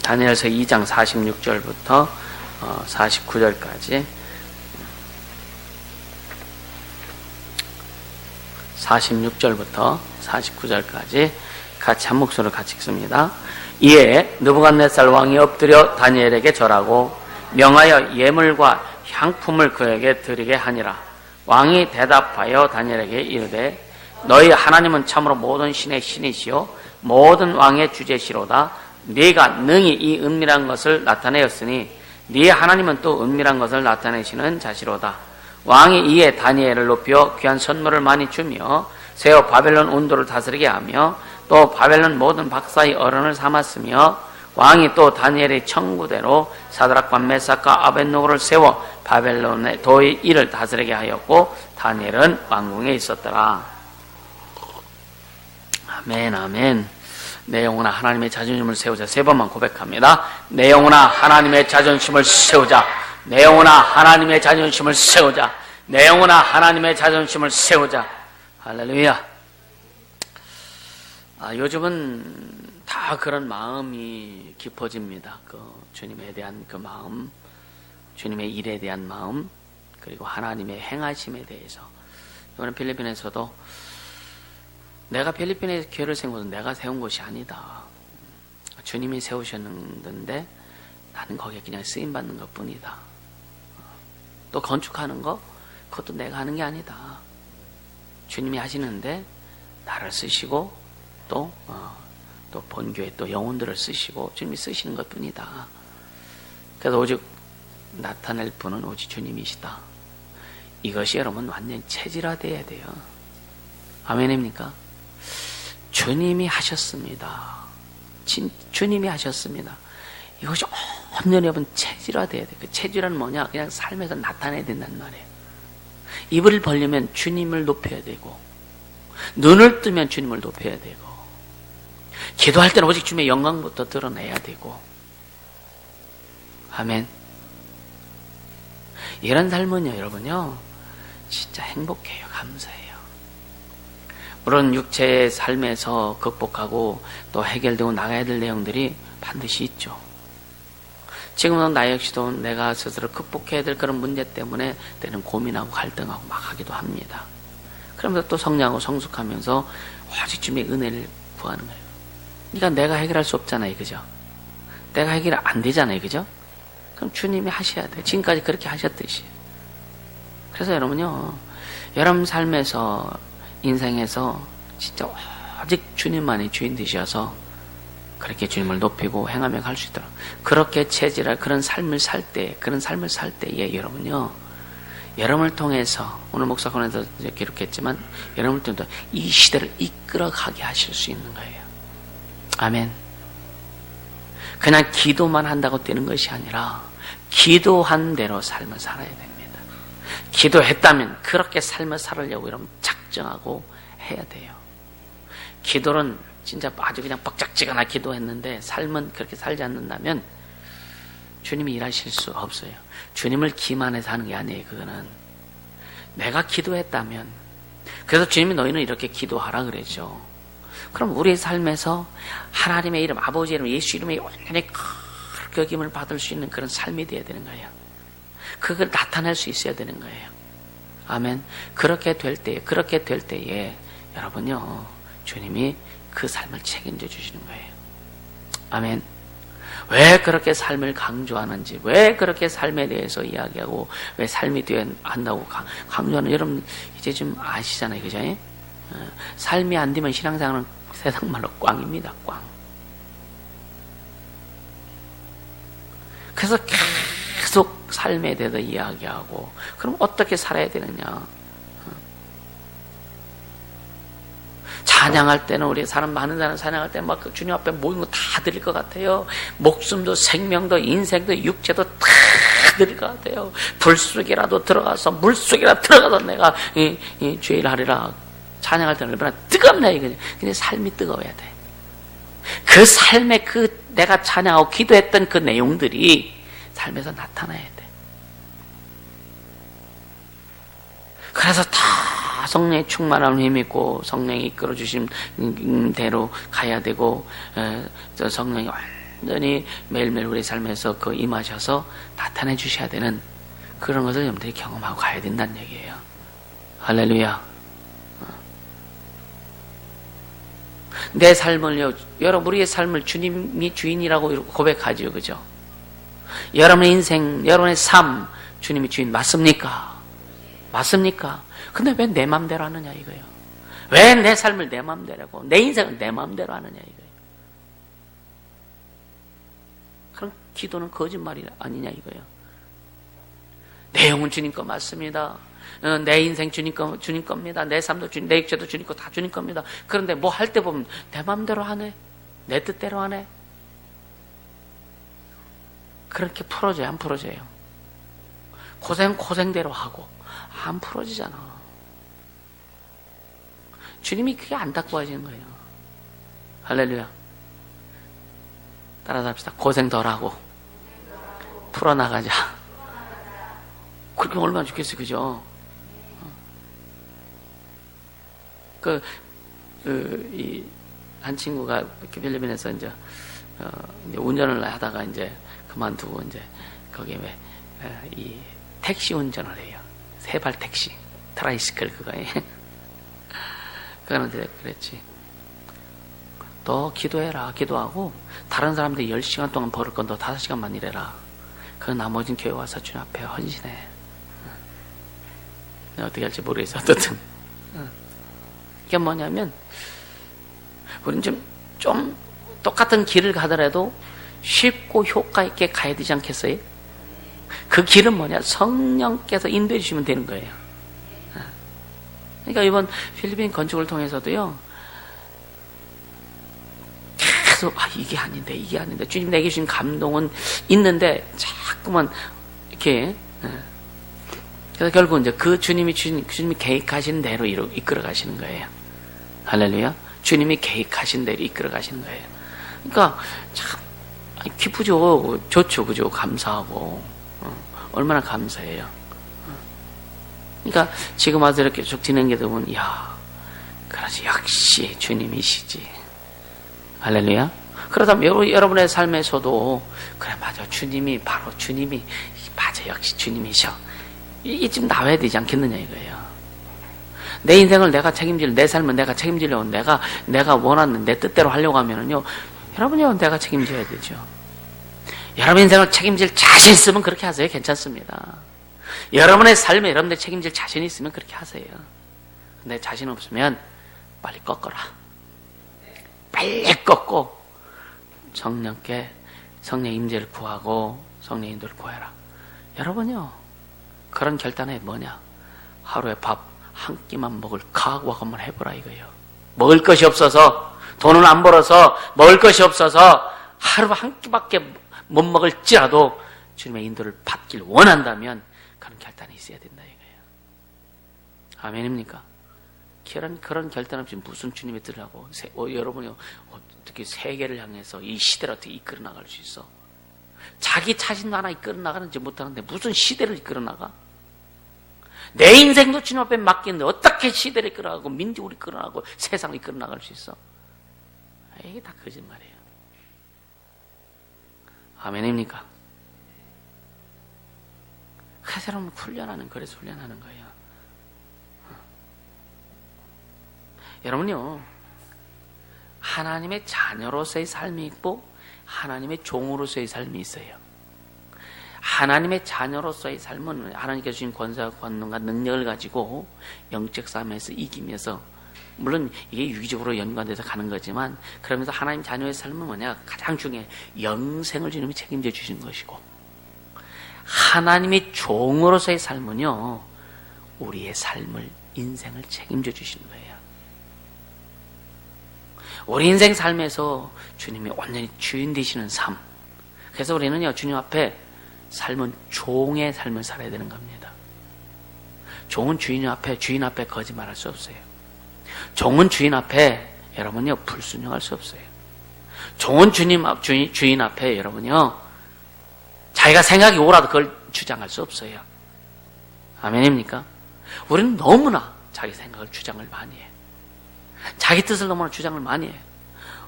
다니엘서 2장 46절부터 49절까지 46절부터 49절까지 같이 한 목소리로 같이 읽습니다. 이에 느부갓네살 왕이 엎드려 다니엘에게 절하고 명하여 예물과 향품을 그에게 드리게 하니라. 왕이 대답하여 다니엘에게 이르되 너희 하나님은 참으로 모든 신의 신이시요 모든 왕의 주제시로다. 네가 능히 이 은밀한 것을 나타내었으니 네 하나님은 또 은밀한 것을 나타내시는 자시로다. 왕이 이에 다니엘을 높여 귀한 선물을 많이 주며 세워 바벨론 온도를 다스리게 하며 또 바벨론 모든 박사의 어른을 삼았으며 왕이 또 다니엘의 청구대로 사드락과 메삭과 아벳노고를 세워 바벨론의 도의 일을 다스리게 하였고 다니엘은 왕궁에 있었더라. 아멘 아멘. 내 영혼아 하나님의 자존심을 세우자. 세 번만 고백합니다. 내 영혼아 하나님의 자존심을 세우자. 내 영혼아 하나님의 자존심을 세우자. 내 영혼아 하나님의 자존심을 세우자. 할렐루야. 요즘은 다 그런 마음이 깊어집니다. 주님에 대한 그 마음, 주님의 일에 대한 마음, 그리고 하나님의 행하심에 대해서. 이번에 필리핀에서도 내가 필리핀에 교회를 세운 것은 내가 세운 것이 아니다. 주님이 세우셨는데 나는 거기에 그냥 쓰임받는 것 뿐이다. 또 건축하는 거, 그것도 내가 하는 게 아니다. 주님이 하시는데 나를 쓰시고 또 본교회 또 영혼들을 쓰시고 주님이 쓰시는 것 뿐이다. 그래서 오직 나타낼 분은 오직 주님이시다. 이것이 여러분 완전히 체질화되어야 돼요. 아멘입니까? 주님이 하셨습니다. 주님이 하셨습니다. 이것이 온전히 여러분 체질화돼야 돼요. 그 체질화는 뭐냐? 그냥 삶에서 나타내야 된단 말이에요. 입을 벌리면 주님을 높여야 되고 눈을 뜨면 주님을 높여야 되고 기도할 때는 오직 주님의 영광부터 드러내야 되고 아멘. 이런 삶은요 여러분요 진짜 행복해요. 감사해요. 물론 육체의 삶에서 극복하고 또 해결되고 나가야 될 내용들이 반드시 있죠. 지금은 나 역시도 내가 스스로 극복해야 될 그런 문제 때문에 때는 고민하고 갈등하고 막 하기도 합니다. 그러면서 또 성장하고 성숙하면서 오직 주님의 은혜를 구하는 거예요. 그러니까 내가 해결할 수 없잖아요. 그죠? 내가 해결 안 되잖아요. 그죠? 그럼 주님이 하셔야 돼요. 지금까지 그렇게 하셨듯이. 그래서 여러분요 여러분 삶에서 인생에서 진짜 오직 주님만이 주인 되셔서 그렇게 주님을 높이고 행하며 갈 수 있도록 그렇게 체질할 그런 삶을 살 때에 여러분요 여러분을 통해서 오늘 목사관에서 기록했지만 여러분을 통해서 이 시대를 이끌어가게 하실 수 있는 거예요. 아멘. 그냥 기도만 한다고 되는 것이 아니라 기도한 대로 삶을 살아야 됩니다. 기도했다면 그렇게 삶을 살으려고 여러분 작정하고 해야 돼요. 기도는 진짜 아주 그냥 뻑짝지근하게 기도했는데 삶은 그렇게 살지 않는다면 주님이 일하실 수 없어요. 주님을 기만해서 하는 게 아니에요. 그거는 내가 기도했다면 그래서 주님이 너희는 이렇게 기도하라 그랬죠. 그럼 우리의 삶에서 하나님의 이름, 아버지 이름, 예수 이름에 완전히 크게 여김을 받을 수 있는 그런 삶이 되어야 되는 거예요. 그걸 나타낼 수 있어야 되는 거예요. 아멘. 그렇게 될 때에 여러분요 주님이 그 삶을 책임져 주시는 거예요. 아멘. 왜 그렇게 삶을 강조하는지, 왜 그렇게 삶에 대해서 이야기하고 왜 삶이 되어야 한다고 강조하는 여러분 이제 좀 아시잖아요. 그죠? 삶이 안 되면 신앙생활은 세상 말로 꽝입니다. 꽝. 그래서 계속 삶에 대해서 이야기하고 그럼 어떻게 살아야 되느냐. 찬양할 때는 우리 사람 많은 사람 찬양할 때는 막 주님 앞에 모든 거 다 드릴 것 같아요. 목숨도 생명도 인생도 육체도 다 드릴 것 같아요. 불 속이라도 들어가서 물 속이라도 들어가서 내가 주의 일 하리라 찬양할 때는 얼마나 뜨겁나 이거죠. 근데 삶이 뜨거워야 돼. 그 삶에 그 내가 찬양하고 기도했던 그 내용들이 삶에서 나타나야 돼. 그래서 다 성령의 충만함을 힘입고 성령이 이끌어주신 대로 가야 되고 성령이 완전히 매일매일 우리 삶에서 그 임하셔서 나타내 주셔야 되는 그런 것을 여러분들이 경험하고 가야 된다는 얘기예요. 할렐루야. 내 삶을요, 여러분 우리의 삶을 주님이 주인이라고 고백하죠, 그죠? 여러분의 인생, 여러분의 삶 주님이 주인 맞습니까? 맞습니까? 근데 왜 내 맘대로 하느냐 이거예요. 왜 내 삶을 내 맘대로 하고 내 인생을 내 맘대로 하느냐 이거예요. 그럼 기도는 거짓말이 아니냐 이거예요. 내 영혼 주님 거 맞습니다. 내 인생 주님 겁니다. 내 삶도 주님, 내 육체도 주님 거 다 주님 겁니다. 그런데 뭐 할 때 보면 내 맘대로 하네. 내 뜻대로 하네. 그렇게 풀어져요? 안 풀어져요? 고생대로 하고 안 풀어지잖아. 주님이 그게 안 닦고 하시는 거예요. 할렐루야. 따라서 합시다. 고생 덜 하고 풀어나가자. 그렇게 얼마나 좋겠어요, 그죠? 한 친구가 필리핀에서 이제 운전을 하다가 이제 그만두고 이제 거기에 이 택시 운전을 해요. 세발 택시, 트라이시클 그거에. 그러는데 그랬지. 너 기도해라, 기도하고 다른 사람들이 10시간 동안 벌을 건 너 5시간만 일해라. 그 나머지는 교회 와서 주님 앞에 헌신해. 어떻게 할지 모르겠어. 어떻든. 이게 뭐냐면, 우리는 좀 똑같은 길을 가더라도 쉽고 효과 있게 가야 되지 않겠어요? 그 길은 뭐냐? 성령께서 인도해 주시면 되는 거예요. 그러니까 이번 필리핀 건축을 통해서도요, 계속, 이게 아닌데. 주님 내게 주신 감동은 있는데, 자꾸만, 이렇게, 그래서 결국 이제 그 주님이 계획하신 대로 이끌어 가시는 거예요. 할렐루야. 주님이 계획하신 대로 이끌어 가시는 거예요. 그러니까 참 기쁘죠. 좋죠. 그죠. 감사하고. 얼마나 감사해요. 그러니까 지금 와서 이렇게 쭉 진행하게 되면, 그렇지. 역시 주님이시지. 할렐루야. 그렇다면 여러분의 삶에서도, 그래, 맞아. 주님이 맞아. 역시 주님이셔. 이게 지금 나와야 되지 않겠느냐 이거예요. 내 인생을 내가 내 삶을 내가 책임지려고 내가 원하는 내 뜻대로 하려고 하면은요, 여러분요, 내가 책임져야 되죠. 여러분 인생을 책임질 자신 있으면 그렇게 하세요. 괜찮습니다. 여러분의 삶에 여러분들 책임질 자신이 있으면 그렇게 하세요. 근데 자신 없으면 빨리 꺾어라. 빨리 꺾고 성령의 임재를 구하고 성령의 인도를 구해라. 여러분요, 그런 결단에 뭐냐? 하루에 밥 한 끼만 먹을 각오하고 한번 해보라 이거예요. 먹을 것이 없어서, 돈을 안 벌어서 먹을 것이 없어서 하루 한 끼밖에 못 먹을지라도 주님의 인도를 받길 원한다면 그런 결단이 있어야 된다 이거예요. 아멘입니까? 그런 결단 없이 무슨 주님의 뜻을 하고, 여러분이 어떻게 세계를 향해서 이 시대를 어떻게 이끌어 나갈 수 있어? 자기 자신도 하나 이끌어 나가는지 못하는데 무슨 시대를 이끌어 나가? 내 인생도 주님 앞에 맡기는데 어떻게 시대를 이끌어 나가고 민족을 이끌어 나가고 세상을 이끌어 나갈 수 있어? 이게 다 거짓말이에요. 아멘입니까? 그래서 여러분 그래서 훈련하는 거예요. 여러분요, 하나님의 자녀로서의 삶이 있고 하나님의 종으로서의 삶이 있어요. 하나님의 자녀로서의 삶은 하나님께서 주신 권세와 권능과 능력을 가지고 영적 싸움에서 이기면서, 물론 이게 유기적으로 연관돼서 가는 거지만, 그러면서 하나님 자녀의 삶은 뭐냐? 가장 중요해. 영생을 주님이 책임져 주시는 것이고, 하나님의 종으로서의 삶은요, 우리의 삶을, 인생을 책임져 주시는 거예요. 우리 인생 삶에서 주님이 완전히 주인 되시는 삶. 그래서 우리는요, 주님 앞에 삶은 종의 삶을 살아야 되는 겁니다. 종은 주인 앞에 거짓말할 수 없어요. 종은 주인 앞에 여러분요, 불순종할 수 없어요. 종은 주인 앞에 여러분요, 자기가 생각이 오라도 그걸 주장할 수 없어요. 아멘입니까? 우리는 너무나 자기 생각을 주장을 많이 해. 자기 뜻을 너무나 주장을 많이 해.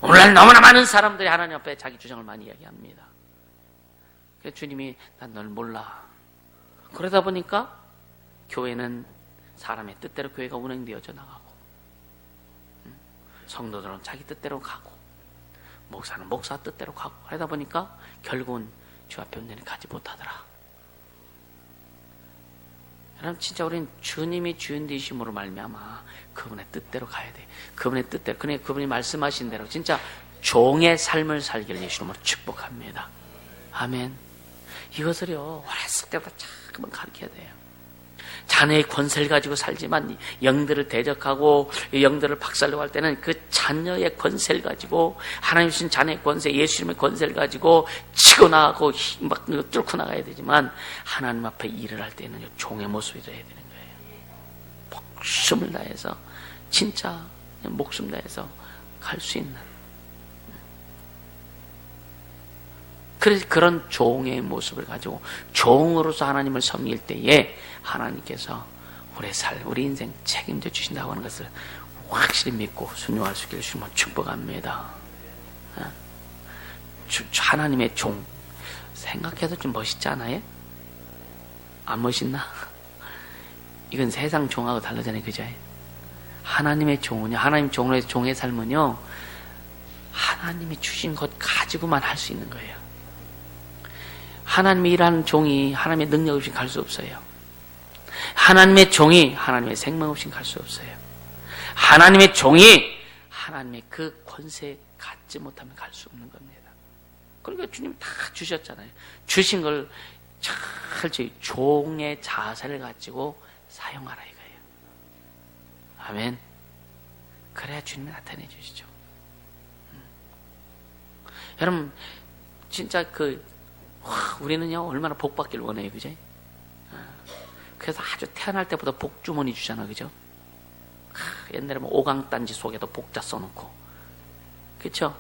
오늘날 너무나 많은 사람들이 하나님 앞에 자기 주장을 많이 이야기합니다. 그래서 주님이 난 널 몰라. 그러다 보니까 교회는 사람의 뜻대로 교회가 운행되어져 나가고, 성도들은 자기 뜻대로 가고, 목사는 목사 뜻대로 가고, 하다 보니까 결국은 주 앞에 온전히 가지 못하더라. 여러분, 진짜 우리는 주님이 주인 되심으로 말미암아 그분의 뜻대로 가야 돼. 그분의 뜻대로, 그분이 말씀하신 대로 진짜 종의 삶을 살기를 예수님으로 축복합니다. 아멘. 이것을요, 어렸을 때부터 자꾸만 가르쳐야 돼요. 자녀의 권세를 가지고 살지만 영들을 대적하고 영들을 박살내고 할 때는 그 자녀의 권세를 가지고, 하나님 주신 자녀의 권세, 예수님의 권세를 가지고 치고 나가고 막 뚫고 나가야 되지만, 하나님 앞에 일을 할 때는 종의 모습이 돼야 되는 거예요. 목숨을 다해서, 진짜 목숨 다해서 갈 수 있는, 그런 종의 모습을 가지고 종으로서 하나님을 섬길 때에 하나님께서 우리의 삶, 우리 인생 책임져 주신다고 하는 것을 확실히 믿고 순종할 수 있기를 주님은 축복합니다. 하나님의 종, 생각해도 좀 멋있지 않아요? 안 멋있나? 이건 세상 종하고 다르잖아요, 그죠? 하나님의 종은요, 하나님 종으로서 종의 삶은요, 하나님이 주신 것 가지고만 할 수 있는 거예요. 하나님이 일하는 종이 하나님의 능력 없이 갈 수 없어요. 하나님의 종이 하나님의 생명 없이 갈 수 없어요. 하나님의 종이 하나님의 그 권세 갖지 못하면 갈 수 없는 겁니다. 그러니까 주님 다 주셨잖아요. 주신 걸 철저히 종의 자세를 가지고 사용하라 이거예요. 아멘. 그래야 주님이 나타내 주시죠. 여러분, 진짜 우리는요, 얼마나 복 받기를 원해요, 그죠? 그래서 아주 태어날 때보다 복주머니 주잖아, 그죠? 옛날에 오강단지 속에도 복자 써놓고, 그쵸?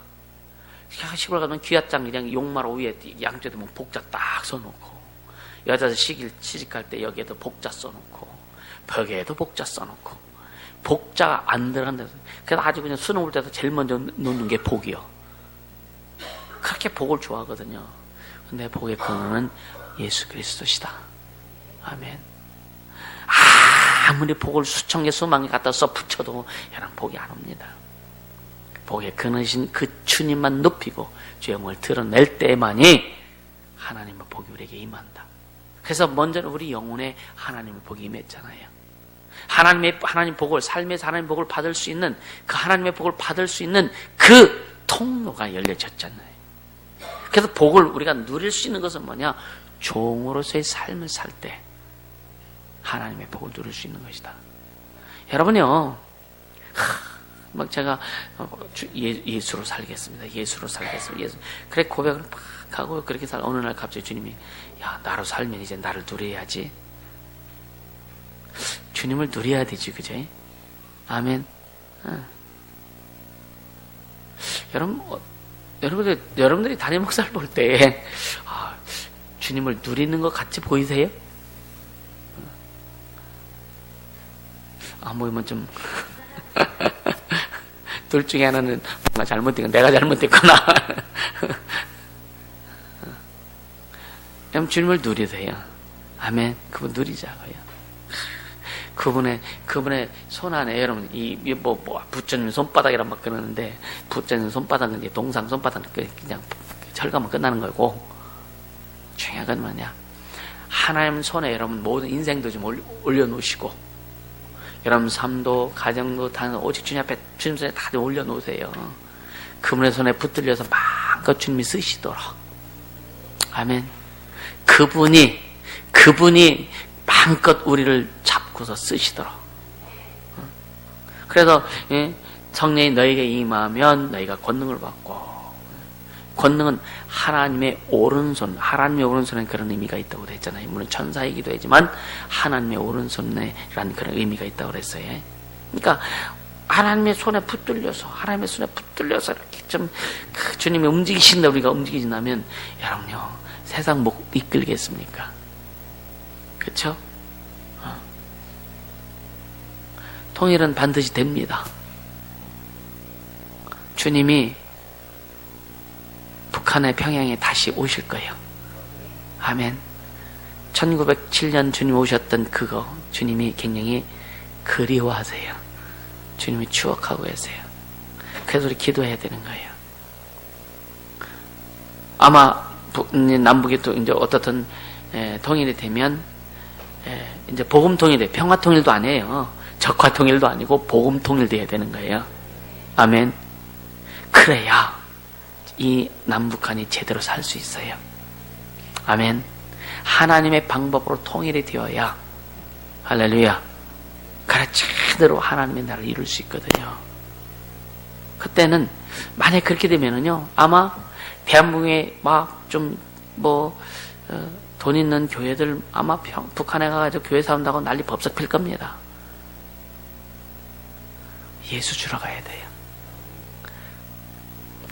시골 가면 귀앗장 그냥 용마루 위에 양쪽에 보면 복자 딱 써놓고, 여자들 시집갈 때 여기에도 복자 써놓고, 벽에도 복자 써놓고, 복자가 안 들어간다. 그래서 아주 그냥 수능 볼 때도 제일 먼저 놓는 게 복이요. 그렇게 복을 좋아하거든요. 근데 복의 근원은 예수 그리스도시다. 아멘. 아무리 복을 수천 개 수만 개 갖다 써 붙여도 여러분 복이 안 옵니다. 복의 근원이신 그 주님만 높이고 주의 영광을 드러낼 때만이 하나님의 복이 우리에게 임한다. 그래서 먼저는 우리 영혼에 하나님의 복이 임했잖아요. 하나님 복을, 삶에서 하나님의 복을 받을 수 있는, 그 하나님의 복을 받을 수 있는 그 통로가 열려졌잖아요. 그래서 복을 우리가 누릴 수 있는 것은 뭐냐? 종으로서의 삶을 살 때 하나님의 복을 누릴 수 있는 것이다. 여러분요, 막 제가 예수로 살겠습니다. 예수로 살겠습니다. 그래 고백을 막 하고 그렇게 어느 날 갑자기 주님이, 야, 나로 살면 이제 나를 누려야지. 주님을 누려야 되지, 그죠? 아멘. 여러분들이 담임 목사를 볼 때 주님을 누리는 것 같이 보이세요? 보이면 좀 둘 중에 하나는 뭔가 잘못된 건 내가 잘못됐구나. 여러분, 주님을 누리세요. 아멘. 그분 누리자고요. 그분의 손 안에, 여러분, 붙여주는 손바닥이란 막 그러는데, 붙여주는 손바닥은 이제 동상 손바닥은 그냥 철가면 끝나는 거고, 중요한 건 뭐냐? 하나님 손에 여러분 모든 인생도 좀 올려놓으시고, 여러분 삶도, 가정도 다 오직 주님 앞에, 주님 손에 다 올려놓으세요. 그분의 손에 붙들려서 마음껏 주님이 쓰시도록. 아멘. 그분이 마음껏 우리를 잡고서 쓰시도록. 그래서 성령이 너에게 임하면 너희가 권능을 받고, 권능은 하나님의 오른손에는 그런 의미가 있다고 했잖아요. 물론 천사이기도 하지만 하나님의 오른손에라는 그런 의미가 있다고 그랬어요. 그러니까 하나님의 손에 붙들려서 이렇게 좀 주님이 움직이신다, 우리가 움직이신다면, 여러분요, 세상 못 이끌겠습니까? 그렇죠? 통일은 반드시 됩니다. 주님이 북한의 평양에 다시 오실 거예요. 아멘. 1907년 주님 오셨던 그거 주님이 굉장히 그리워하세요. 주님이 추억하고 계세요. 그래서 우리 기도해야 되는 거예요. 아마 남북이 또 이제 어떻든 통일이 되면 이제 복음 통일돼. 평화 통일도 아니에요. 적화 통일도 아니고 복음 통일돼야 되는 거예요. 아멘. 그래야 이 남북한이 제대로 살 수 있어요. 아멘. 하나님의 방법으로 통일이 되어야 할렐루야. 그래 제대로 하나님의 나라를 이룰 수 있거든요. 그때는 만약 그렇게 되면은요 아마 대한민국에 막 좀 돈 있는 교회들 아마 북한에 가가지고 교회 사온다고 난리 법석 필 겁니다. 예수 주러 가야 돼요.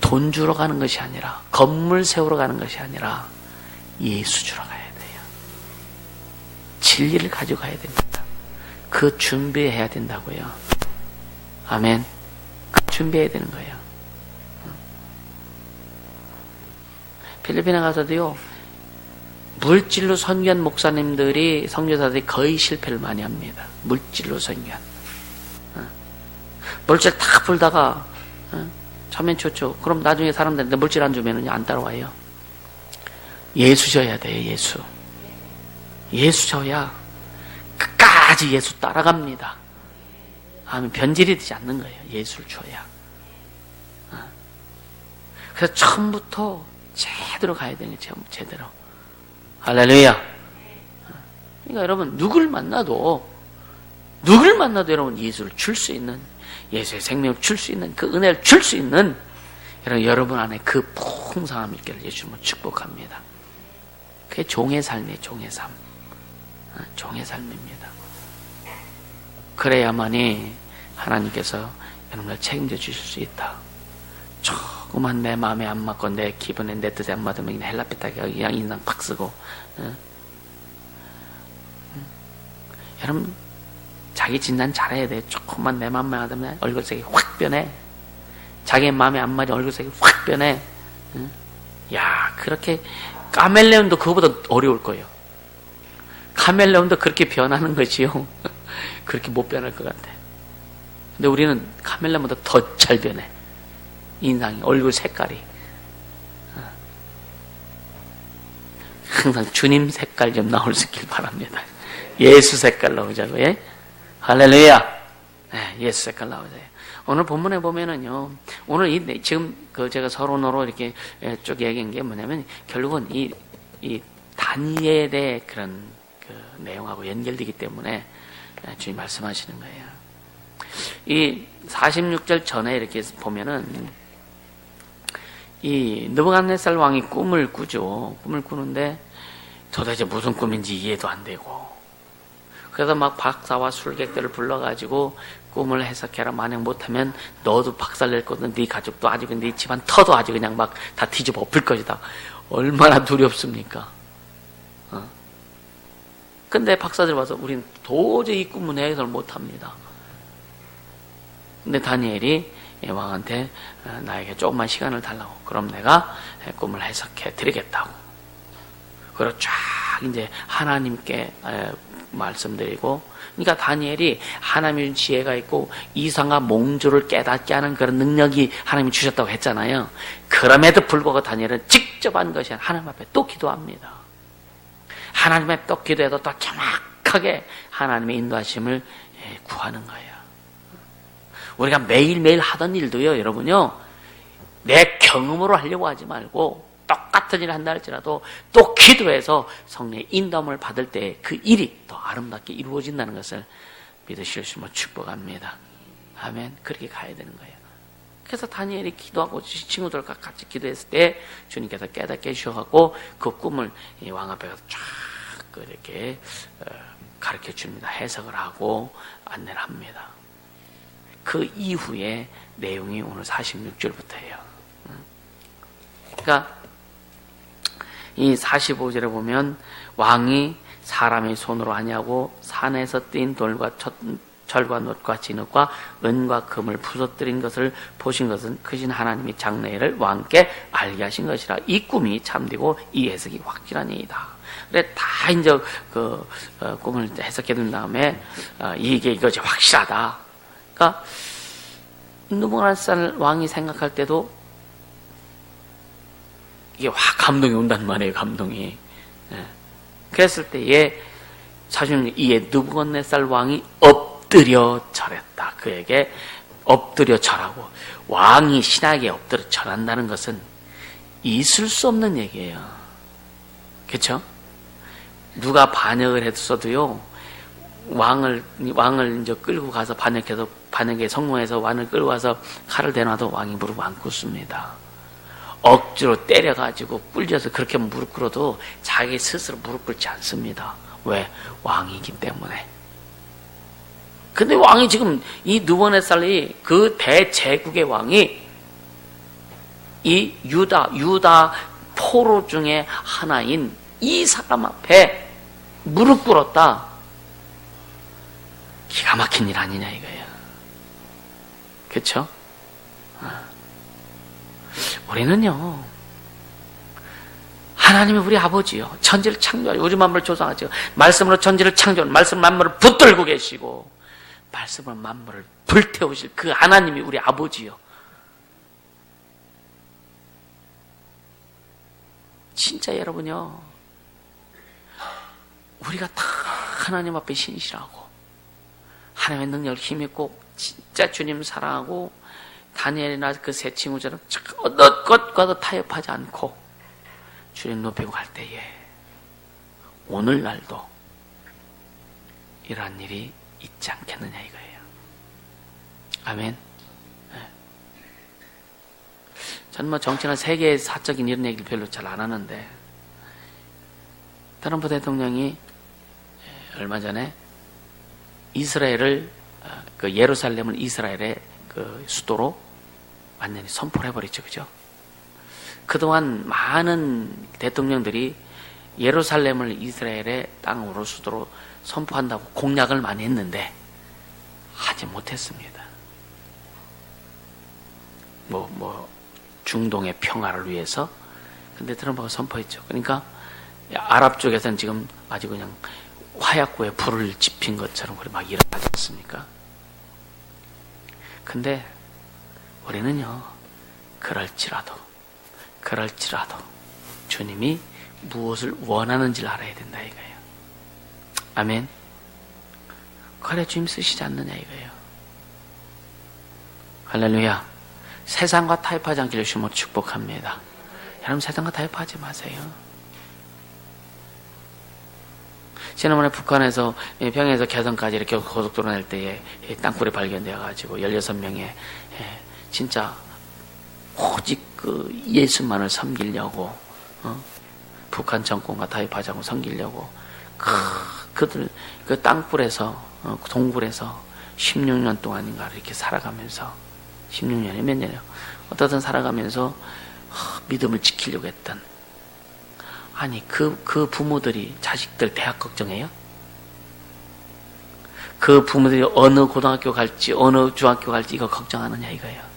돈 주러 가는 것이 아니라 건물 세우러 가는 것이 아니라 예수 주러 가야 돼요. 진리를 가지고 가야 됩니다. 그 준비해야 된다고요. 아멘. 그 준비해야 되는 거예요. 필리핀에 가서도요 물질로 선교한 목사님들이 선교사들이 거의 실패를 많이 합니다. 물질로 선교한 물질 다 풀다가 처음엔 좋죠. 그럼 나중에 사람들한테 물질 안 주면 안 따라와요. 예수 줘야 돼요. 예수 줘야 끝까지 예수 따라갑니다. 아멘. 변질이 되지 않는 거예요. 예수를 줘야. 그래서 처음부터 제대로 가야 되는 거예요. 제대로. 할렐루야. 그러니까 여러분 누구를 만나도 여러분 예수를 줄 수 있는, 예수의 생명을 줄 수 있는, 그 은혜를 줄 수 있는 여러분 안에 그 풍성함 있기를 예수님은 축복합니다. 그게 종의 삶이에요. 종의 삶. 종의 삶입니다. 그래야만이 하나님께서 여러분을 책임져 주실 수 있다. 조그만 내 마음에 안 맞고 내 기분에 내 뜻에 안 맞으면 그냥 헬라피타게 그냥 인상 팍 쓰고 여러분 자기 진단 잘해야 돼. 조금만 내 마음에 안 맞으면 얼굴색이 확 변해. 자기 마음에 안 맞으면 얼굴색이 확 변해. 야, 그렇게 카멜레온도 그거보다 어려울 거예요. 카멜레온도 그렇게 변하는 것이요. 그렇게 못 변할 것 같아. 근데 우리는 카멜레온보다 더 잘 변해. 인상이, 얼굴 색깔이. 항상 주님 색깔 좀 나올 수 있길 바랍니다. 예수 색깔 나오자고요. 예? 할렐루야. 네, 예수 색깔 나오자요. 오늘 본문에 보면은요, 오늘 지금 제가 서론으로 이렇게 쭉 얘기한 게 뭐냐면, 결국은 이 다니엘의 그런 내용하고 연결되기 때문에 주님 말씀하시는 거예요. 이 46절 전에 이렇게 보면은, 이 느부갓네살 왕이 꿈을 꾸죠. 꿈을 꾸는데 도대체 무슨 꿈인지 이해도 안 되고, 그래서 막 박사와 술객들을 불러가지고 꿈을 해석해라. 만약 못하면 너도 박살낼 거든, 네 가족도 아주, 네 집안 터도 아주 그냥 막 다 뒤집어 엎을 것이다. 얼마나 두렵습니까? 근데 박사들 와서 우린 도저히 이 꿈은 해석을 못합니다. 근데 다니엘이 왕한테 나에게 조금만 시간을 달라고. 그럼 내가 꿈을 해석해 드리겠다고. 그리고 쫙 이제 하나님께 말씀드리고, 그러니까 다니엘이 하나님의 지혜가 있고 이상과 몽조를 깨닫게 하는 그런 능력이 하나님이 주셨다고 했잖아요. 그럼에도 불구하고 다니엘은 직접 한 것이 아니라 하나님 앞에 또 기도합니다. 하나님 앞에 또 기도해도 또 정확하게 하나님의 인도하심을 구하는 거예요. 우리가 매일매일 하던 일도요, 여러분요, 내 경험으로 하려고 하지 말고 똑같은 일을 한다 할지라도 또 기도해서 성령의 인도함을 받을 때 그 일이 더 아름답게 이루어진다는 것을 믿으실 수 있으면 축복합니다. 아멘. 그렇게 가야 되는 거예요. 그래서 다니엘이 기도하고 친구들과 같이 기도했을 때 주님께서 깨닫게 해주셔서 그 꿈을 왕 앞에 가서 쫙 이렇게 가르쳐 줍니다. 해석을 하고 안내를 합니다. 그 이후에 내용이 오늘 46절부터예요. 그러니까 이 45절에 보면 왕이 사람의 손으로 하냐고 산에서 띈 돌과 철과 놋과 진흙과 은과 금을 부서뜨린 것을 보신 것은 크신 하나님이 장래를 왕께 알게 하신 것이라. 이 꿈이 참되고 이 해석이 확실하니이다. 그래 다 이제 꿈을 해석해 둔 다음에 이게 이것이 확실하다. 그러니까 느부갓네살 왕이 생각할 때도 이게 확 감동이 온단 말이에요. 감동이. 그랬을 때에 사실 이에 느부갓네살 왕이 엎드려 절했다. 그에게 엎드려 절하고, 왕이 신하에게 엎드려 절한다는 것은 있을 수 없는 얘기예요. 그렇죠? 누가 반역을 했어도요, 왕을 이제 끌고 가서 반역에 성공해서 왕을 끌고 가서 칼을 대놔도 왕이 무릎 안 꿇습니다. 억지로 때려가지고 꿀려서 그렇게 무릎 꿇어도 자기 스스로 무릎 꿇지 않습니다. 왜? 왕이기 때문에. 근데 왕이 지금 이 느부갓네살이 그 대제국의 왕이 이 유다 포로 중에 하나인 이 사람 앞에 무릎 꿇었다. 기가 막힌 일 아니냐 이거예요. 그렇죠? 우리는요, 하나님이 우리 아버지요, 천지를 창조하시고 우리 만물을 조성하시고 말씀으로 천지를 창조하고 말씀 만물을 붙들고 계시고 말씀으로 만물을 불태우실 그 하나님이 우리 아버지요. 진짜 여러분요, 우리가 다 하나님 앞에 신실하고 하나님의 능력을 힘입고 진짜 주님 사랑하고 다니엘이나 그 세 친구처럼 어떤 것과도 타협하지 않고 주님 높이고 갈 때에 오늘날도 이러한 일이 있지 않겠느냐 이거예요. 아멘. 네. 저는 뭐 정치나 세계의 사적인 이런 얘기를 별로 잘 안 하는데, 트럼프 대통령이 얼마 전에 이스라엘을, 그 예루살렘을 이스라엘의 그 수도로 완전히 선포를 해버렸죠. 그죠? 그동안 많은 대통령들이 예루살렘을 이스라엘의 땅으로 수도로 선포한다고 공약을 많이 했는데 하지 못했습니다. 중동의 평화를 위해서. 근데 트럼프가 선포했죠. 그러니까 아랍 쪽에서는 지금 아주 그냥 화약고에 불을 지핀 것처럼 막 일어나지 않습니까? 근데 우리는요, 그럴지라도 주님이 무엇을 원하는지를 알아야 된다 이거예요. 아멘. 그래 주님 쓰시지 않느냐 이거예요. 할렐루야. 세상과 타협하지 않기를 주님으로 축복합니다. 여러분 세상과 타협하지 마세요. 지난번에 북한에서 평양에서 개성까지 이렇게 고속도로 낼 때에 땅굴이 발견되어가지고 16명의 진짜 오직 그 예수만을 섬기려고 북한 정권과 타협하자고 섬기려고 그들 그 땅굴에서 동굴에서 16년 동안인가 이렇게 살아가면서 16년이 몇 년이요? 어떻든 살아가면서 믿음을 지키려고 했던, 아니 그 부모들이 자식들 대학 걱정해요? 그 부모들이 어느 고등학교 갈지 어느 중학교 갈지 이거 걱정하느냐 이거예요.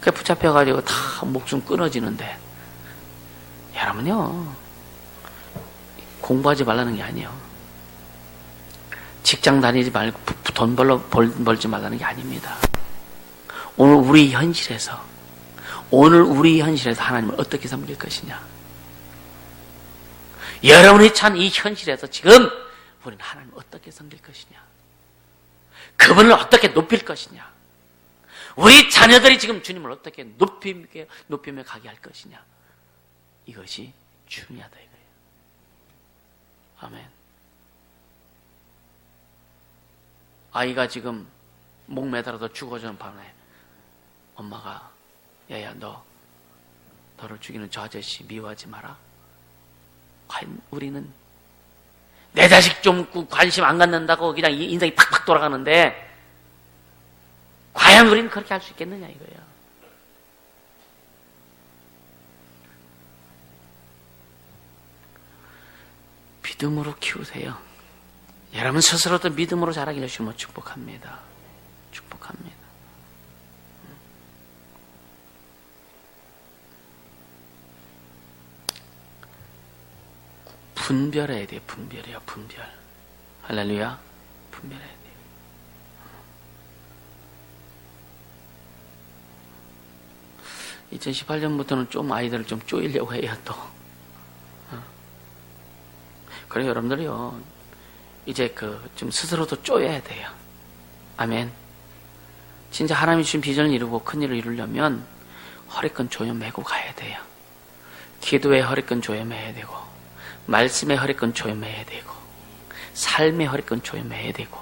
그 붙잡혀가지고 다 목숨 끊어지는데, 여러분요, 공부하지 말라는 게 아니에요. 직장 다니지 말고 돈 벌지 말라는 게 아닙니다. 오늘 우리 현실에서 하나님을 어떻게 섬길 것이냐. 여러분이 찬 이 현실에서 지금 우리는 하나님을 어떻게 섬길 것이냐. 그분을 어떻게 높일 것이냐. 우리 자녀들이 지금 주님을 어떻게 높이며 가게 할 것이냐. 이것이 중요하다 이거예요. 아멘. 아이가 지금 목 매달아서 죽어지는 밤에 엄마가 야야 너를 죽이는 저 아저씨 미워하지 마라. 과연 우리는 내 자식 좀 관심 안 갖는다고 그냥 인생이 팍팍 돌아가는데 과연 우리는 그렇게 할 수 있겠느냐 이거예요. 믿음으로 키우세요. 여러분 스스로도 믿음으로 자라기를 주시면 축복합니다. 축복합니다. 분별해야 돼요. 분별해요. 분별. 할렐루야. 분별해야 돼요. 2018년부터는 좀 아이들을 좀 쪼이려고 해요, 또. 그래, 여러분들이요. 이제 좀 스스로도 쪼여야 돼요. 아멘. 진짜 하나님이 주신 비전을 이루고 큰 일을 이루려면 허리끈 조여 매고 가야 돼요. 기도의 허리끈 조여 매야 되고, 말씀의 허리끈 조여 매야 되고, 삶의 허리끈 조여 매야 되고,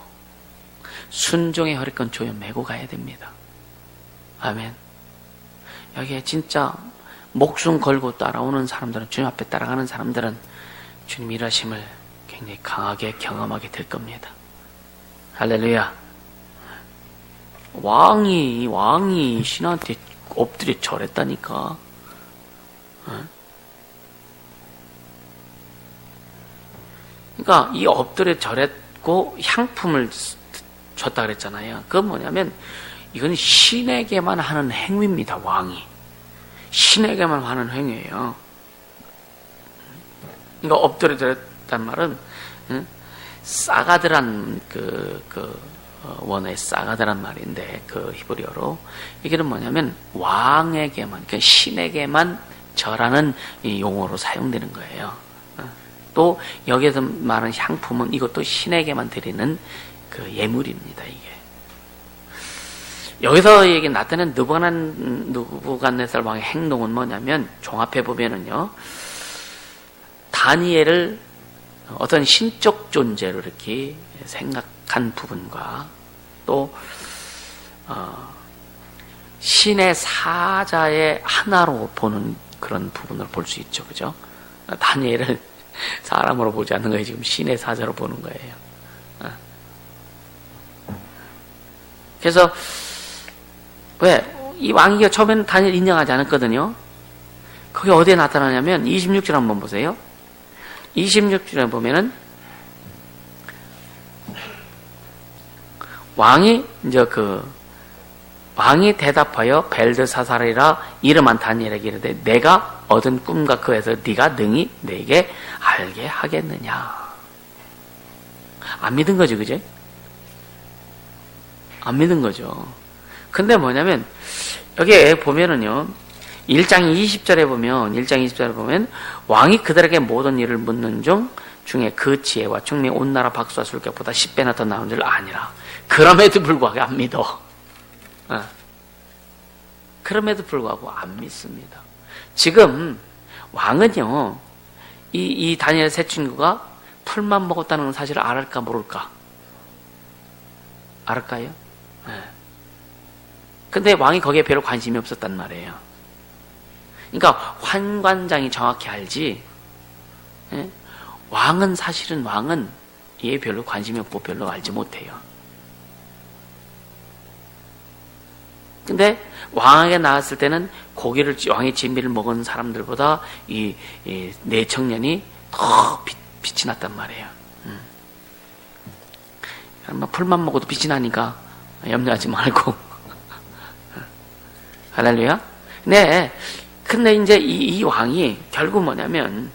순종의 허리끈 조여 매고 가야 됩니다. 아멘. 여기에 진짜 목숨 걸고 따라오는 사람들은, 주님 앞에 따라가는 사람들은 주님 일하심을 굉장히 강하게 경험하게 될 겁니다. 할렐루야. 왕이 신한테 엎드려 절했다니까. 그러니까 이 엎드려 절했고 향품을 줬다 그랬잖아요. 그건 뭐냐면 이건 신에게만 하는 행위입니다. 왕이 신에게만 하는 행위예요. 그러니까 엎드려 절했단 말은 싸가드란 원어의 싸가드란 말인데, 그 히브리어로 이게는 뭐냐면 왕에게만, 그러니까 신에게만 절하는 이 용어로 사용되는 거예요. 또 여기에서 말하는 향품은 이것도 신에게만 드리는 그 예물입니다. 이게 여기서 얘기 나타낸 느부갓네살 왕의 행동은 뭐냐면, 종합해 보면은요, 다니엘을 어떤 신적 존재로 이렇게 생각한 부분과 또 신의 사자의 하나로 보는 그런 부분을 볼 수 있죠. 그죠? 다니엘을 사람으로 보지 않는 거예요. 지금 신의 사자로 보는 거예요. 그래서 왜? 이 왕이가 처음에는 다니엘 인정하지 않았거든요. 그게 어디에 나타나냐면 26절 한번 보세요. 26절에 보면은 왕이 대답하여 벨드사살이라 이름한 다니엘에게 이르되 내가 얻은 꿈과 그에서 네가 능히 내게 알게 하겠느냐. 안 믿은 거죠, 그제? 안 믿은 거죠. 근데 뭐냐면 여기에 보면은요, 1장 20절에 보면 왕이 그들에게 모든 일을 묻는 중에 그 지혜와 총명이 온 나라 박수와 술객보다 10배나 더 나온 줄 아니라. 그럼에도 불구하고 안 믿어. 그럼에도 불구하고 안 믿습니다. 지금 왕은요, 이 다니엘 세 친구가 풀만 먹었다는 사실을 알을까 모를까? 알을까요? 네. 근데 왕이 거기에 별로 관심이 없었단 말이에요. 그러니까 환관장이 정확히 알지, 예? 사실은 왕은 얘 별로 관심이 없고 별로 알지 못해요. 근데 왕에게 나왔을 때는 왕의 진미를 먹은 사람들보다 이 내청년이 더 빛이 났단 말이에요. 풀만 먹어도 빛이 나니까 염려하지 말고. 할렐루야. 네. 근데 이제 이 왕이 결국 뭐냐면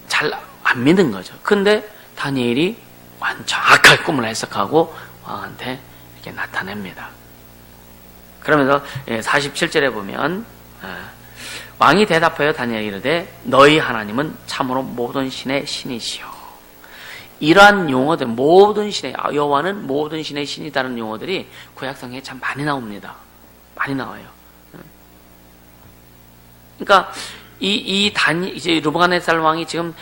잘 안 믿는 거죠. 근데 다니엘이 정확하게 꿈을 해석하고 왕한테 이렇게 나타냅니다. 그러면서 47절에 보면 왕이 대답하여 다니엘에게 이르되 너희 하나님은 참으로 모든 신의 신이시오. 이러한 용어들, 모든 신의, 여호와는 모든 신의 신이다는 용어들이 구약성경에 참 많이 나옵니다. 많이 나와요. 그러니까 이제 느부갓네살 왕이 지금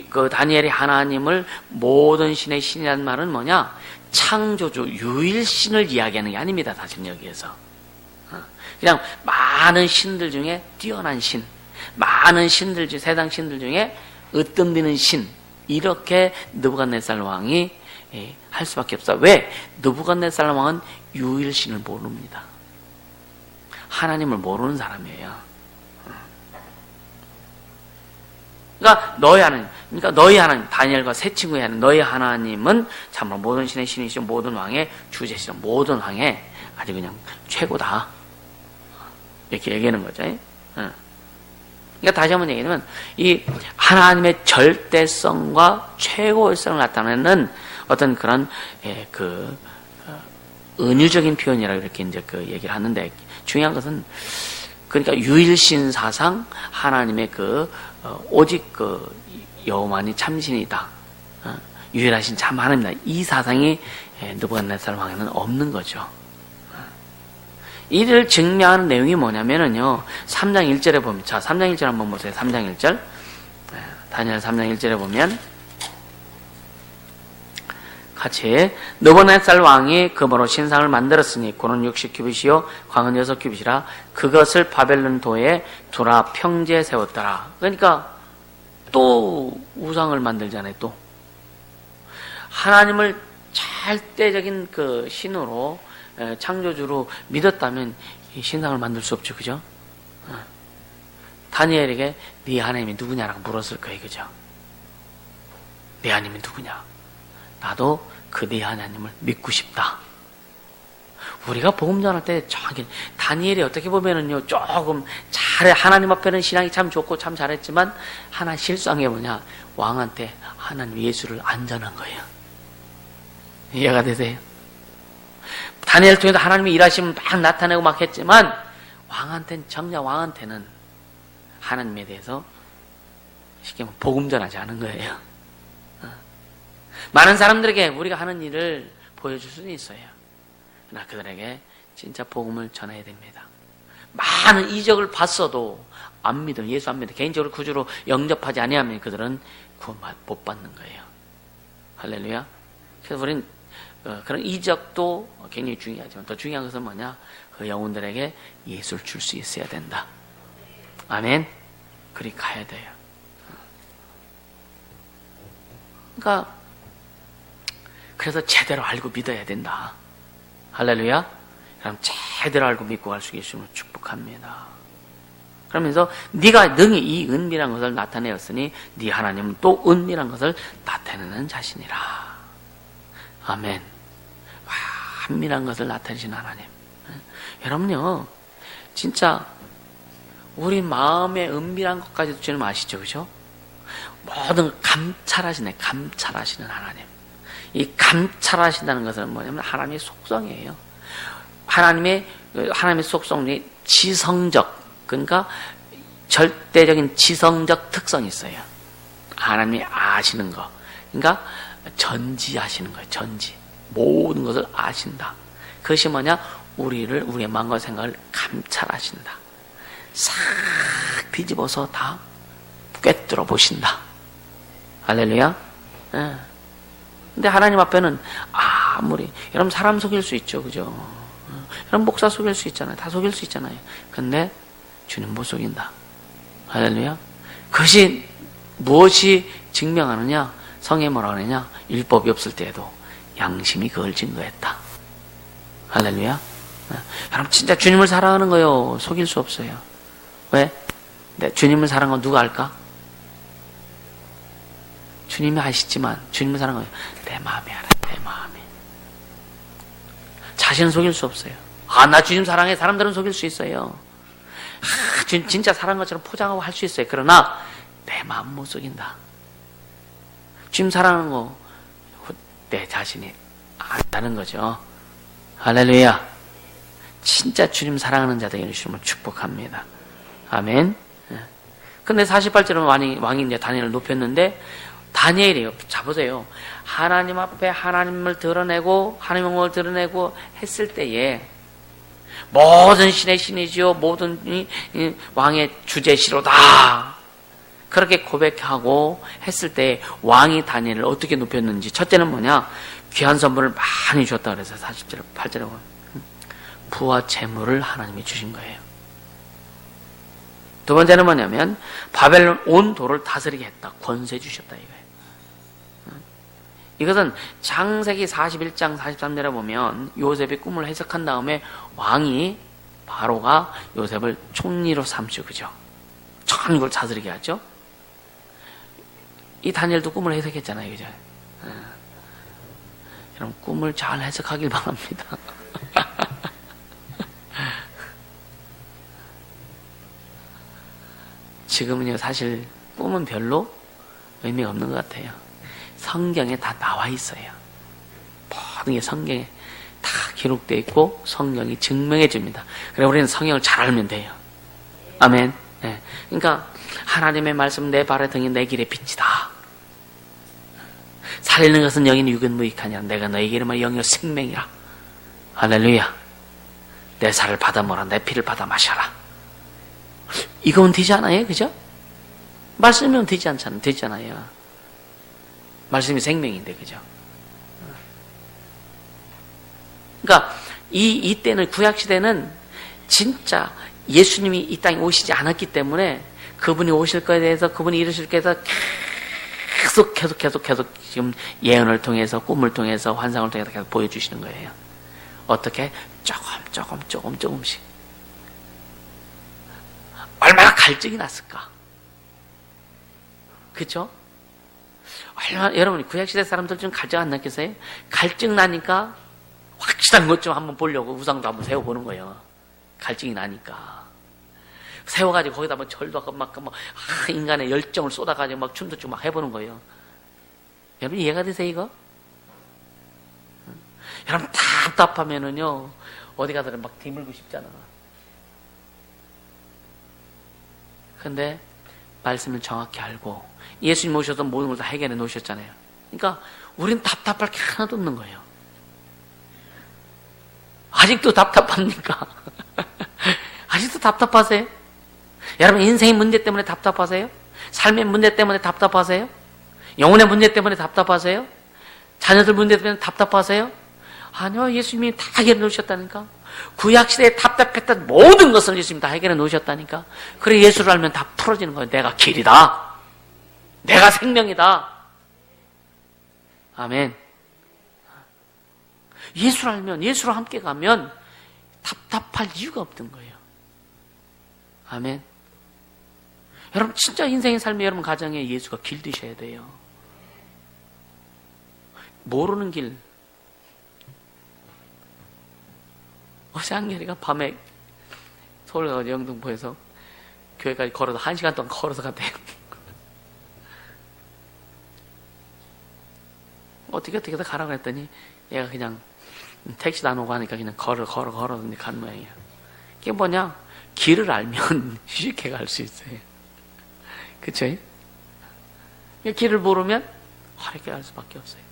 그 다니엘이 하나님을 모든 신의 신이라는 말은 뭐냐? 창조주 유일신을 이야기하는 게 아닙니다. 사실 여기에서 그냥 많은 신들 중에 뛰어난 신, 많은 신들 중 세상 신들 중에 으뜸되는 신, 이렇게 느부갓네살 왕이 할 수밖에 없어. 왜? 느부갓네살 왕은 유일신을 모릅니다. 하나님을 모르는 사람이에요. 그러니까 너희 하나님, 다니엘과 세 친구의 하나님, 너희 하나님은 참으로 모든 신의 신이시오, 모든 왕의 주제시오, 모든 왕의 아주 그냥 최고다. 이렇게 얘기하는 거죠. 그러니까 다시 한번 얘기하면 이 하나님의 절대성과 최고성을 나타내는 어떤 그런 은유적인 표현이라고 이렇게 이제 얘기를 하는데, 중요한 것은 그러니까 유일신 사상, 하나님의 오직 여호와만이 참신이다, 유일하신 참 하나님이다, 이 사상이 느부갓네살 왕에는 없는 거죠. 이를 증명하는 내용이 뭐냐면은요, 3장 1절에 보면, 자, 3장 1절 한번 보세요. 3장 1절. 다니엘 3장 1절에 보면, 같이, 느부갓네살 왕이 금으로 신상을 만들었으니, 고는 60규빗이요, 광은 6규빗이라, 그것을 바벨론 도에 두라 평지에 세웠더라. 그러니까, 또 우상을 만들잖아요, 또. 하나님을 절대적인 신으로, 창조주로 믿었다면 이 신상을 만들 수 없죠, 그죠? 다니엘에게 네 하나님이 누구냐라고 물었을 거예요, 그죠? 네 하나님이 누구냐? 나도 그 네 하나님을 믿고 싶다. 우리가 복음 전할 때 정확히 다니엘이 어떻게 보면은요, 조금 잘해, 하나님 앞에는 신앙이 참 좋고 참 잘했지만 하나 실수한 게 뭐냐? 왕한테 하나님 예수를 안 전한 거예요. 이해가 되세요? 다니엘 통해서 하나님이 일하시면 막 나타내고 막 했지만 정작 왕한테는 하나님에 대해서 쉽게 말하면 복음 전하지 않은 거예요. 많은 사람들에게 우리가 하는 일을 보여줄 수는 있어요. 그러나 그들에게 진짜 복음을 전해야 됩니다. 많은 이적을 봤어도 안 믿어, 예수 안 믿어, 개인적으로 구주로 영접하지 아니하면 그들은 구원 못 받는 거예요. 할렐루야. 그래서 우리는 그런 이적도 굉장히 중요하지만 더 중요한 것은 뭐냐? 그 영혼들에게 예수를 줄 수 있어야 된다. 아멘. 그리 가야 돼요. 그러니까 그래서 제대로 알고 믿어야 된다. 할렐루야. 그럼 제대로 알고 믿고 갈 수 있음을 축복합니다. 그러면서 네가 능히 이 은밀한 것을 나타내었으니 네 하나님은 또 은밀한 것을 나타내는 자신이라. 아멘. 와, 은밀한 것을 나타내신 하나님. 여러분요, 진짜 우리 마음의 은밀한 것까지도 주님 아시죠, 그죠? 모든 감찰하시는 하나님. 이 감찰하신다는 것은 뭐냐면 하나님의 속성이에요. 하나님의 속성이 지성적, 그러니까 절대적인 지성적 특성이 있어요. 하나님이 아시는 거. 그러니까 전지하시는 거예요. 전지. 모든 것을 아신다. 그것이 뭐냐? 우리의 마음과 생각을 감찰하신다. 싹 뒤집어서 다 꿰뚫어 보신다. 할렐루야. 예. 근데 하나님 앞에는 아무리, 여러분 사람 속일 수 있죠, 그죠? 여러분 목사 속일 수 있잖아요. 다 속일 수 있잖아요. 근데 주님 못 속인다. 할렐루야. 그것이 무엇이 증명하느냐? 성에 뭐라고 하느냐? 율법이 없을 때에도 양심이 그걸 증거했다. 할렐루야. 여러분 진짜 주님을 사랑하는 거요, 속일 수 없어요. 왜? 주님을 사랑하면 누가 알까? 주님이 아시지만 주님을 사랑하면 내 마음이 알아요. 내 마음이. 자신은 속일 수 없어요. 나 주님 사랑해. 사람들은 속일 수 있어요. 진짜 사랑한 것처럼 포장하고 할 수 있어요. 그러나 내 마음 못 속인다. 주님 사랑하는 거 내 자신이 안다는 거죠. 할렐루야. 진짜 주님 사랑하는 자들에게 주님을 축복합니다. 아멘. 근데 48절은 왕이 이제 다니엘을 높였는데, 다니엘이에요. 자, 보세요. 하나님 앞에 하나님을 드러내고, 하나님의 영광을 드러내고 했을 때에, 모든 신의 신이지요, 모든 왕의 주제시로다. 그렇게 고백하고 했을 때, 왕이 다니엘을 어떻게 높였는지, 첫째는 뭐냐? 귀한 선물을 많이 줬다 그래서 40절, 8절에 보면. 부와 재물을 하나님이 주신 거예요. 두 번째는 뭐냐면, 바벨론 온 도를 다스리게 했다. 권세 주셨다, 이거예요. 이것은 창세기 41장 43절에 보면 요셉이 꿈을 해석한 다음에 왕이, 바로가 요셉을 총리로 삼죠. 그죠? 천국을 다스리게 하죠. 이 다니엘도 꿈을 해석했잖아요, 그죠? 여러분, 꿈을 잘 해석하길 바랍니다. 지금은요, 사실 꿈은 별로 의미가 없는 것 같아요. 성경에 다 나와 있어요. 모든 게 성경에 다 기록되어 있고 성경이 증명해 줍니다. 그래서 우리는 성경을 잘 알면 돼요. 아멘. 네. 그러니까 하나님의 말씀 내 발의 등이 내 길의 빛이다. 살리는 것은 영인 육은 무익하냐. 내가 너에게 이름하여 영이요 생명이라. 할렐루야. 내 살을 받아 먹어라. 내 피를 받아 마셔라. 이거면 되지 않아요? 그죠? 말씀이면 되잖아요. 말씀이 생명인데, 그죠? 그러니까 이때는 구약시대는 진짜 예수님이 이 땅에 오시지 않았기 때문에 그분이 오실 거에 대해서 그분이 이루실 거에 대해서 계속 지금 예언을 통해서 꿈을 통해서 환상을 통해서 계속 보여주시는 거예요. 어떻게? 조금씩. 얼마나 갈증이 났을까? 그쵸? 여러분, 구약시대 사람들 좀 갈증 안 났겠어요? 갈증 나니까 확실한 것 좀 한번 보려고 우상도 한번 세워보는 거예요. 갈증이 나니까. 세워가지고 거기다 막 절도 하고 인간의 열정을 쏟아가지고 막 춤도 추고 막 해보는 거예요. 여러분 이해가 되세요, 이거? 여러분 답답하면은요, 어디 가더라도 막 뒤물고 싶잖아. 근데 말씀을 정확히 알고 예수님 오셔서 모든 걸 다 해결해 놓으셨잖아요. 그러니까 우리는 답답할 게 하나도 없는 거예요. 아직도 답답합니까? 아직도 답답하세요? 여러분 인생의 문제 때문에 답답하세요? 삶의 문제 때문에 답답하세요? 영혼의 문제 때문에 답답하세요? 자녀들 문제 때문에 답답하세요? 아니요, 예수님이 다 해결해 놓으셨다니까. 구약시대에 답답했던 모든 것을 예수님이 다 해결해 놓으셨다니까. 그래 예수를 알면 다 풀어지는 거예요. 내가 길이다. 내가 생명이다. 아멘. 예수를 알면, 예수로 함께 가면 답답할 이유가 없던 거예요. 아멘. 여러분 진짜 인생의 삶에 여러분 가정에 예수가 길 되셔야 돼요. 모르는 길. 어제 한결이가 밤에 서울 가서 영등포에서 교회까지 걸어서 1시간 동안 걸어서 갔대요. 어떻게 해서 가라고 했더니 얘가 그냥 택시도 안 오고 하니까 그냥 걸어 가는 모양이야. 그게 뭐냐? 길을 알면 쉽게 갈 수 있어요. 그쵸? 길을 모르면 이렇게 할 수밖에 없어요.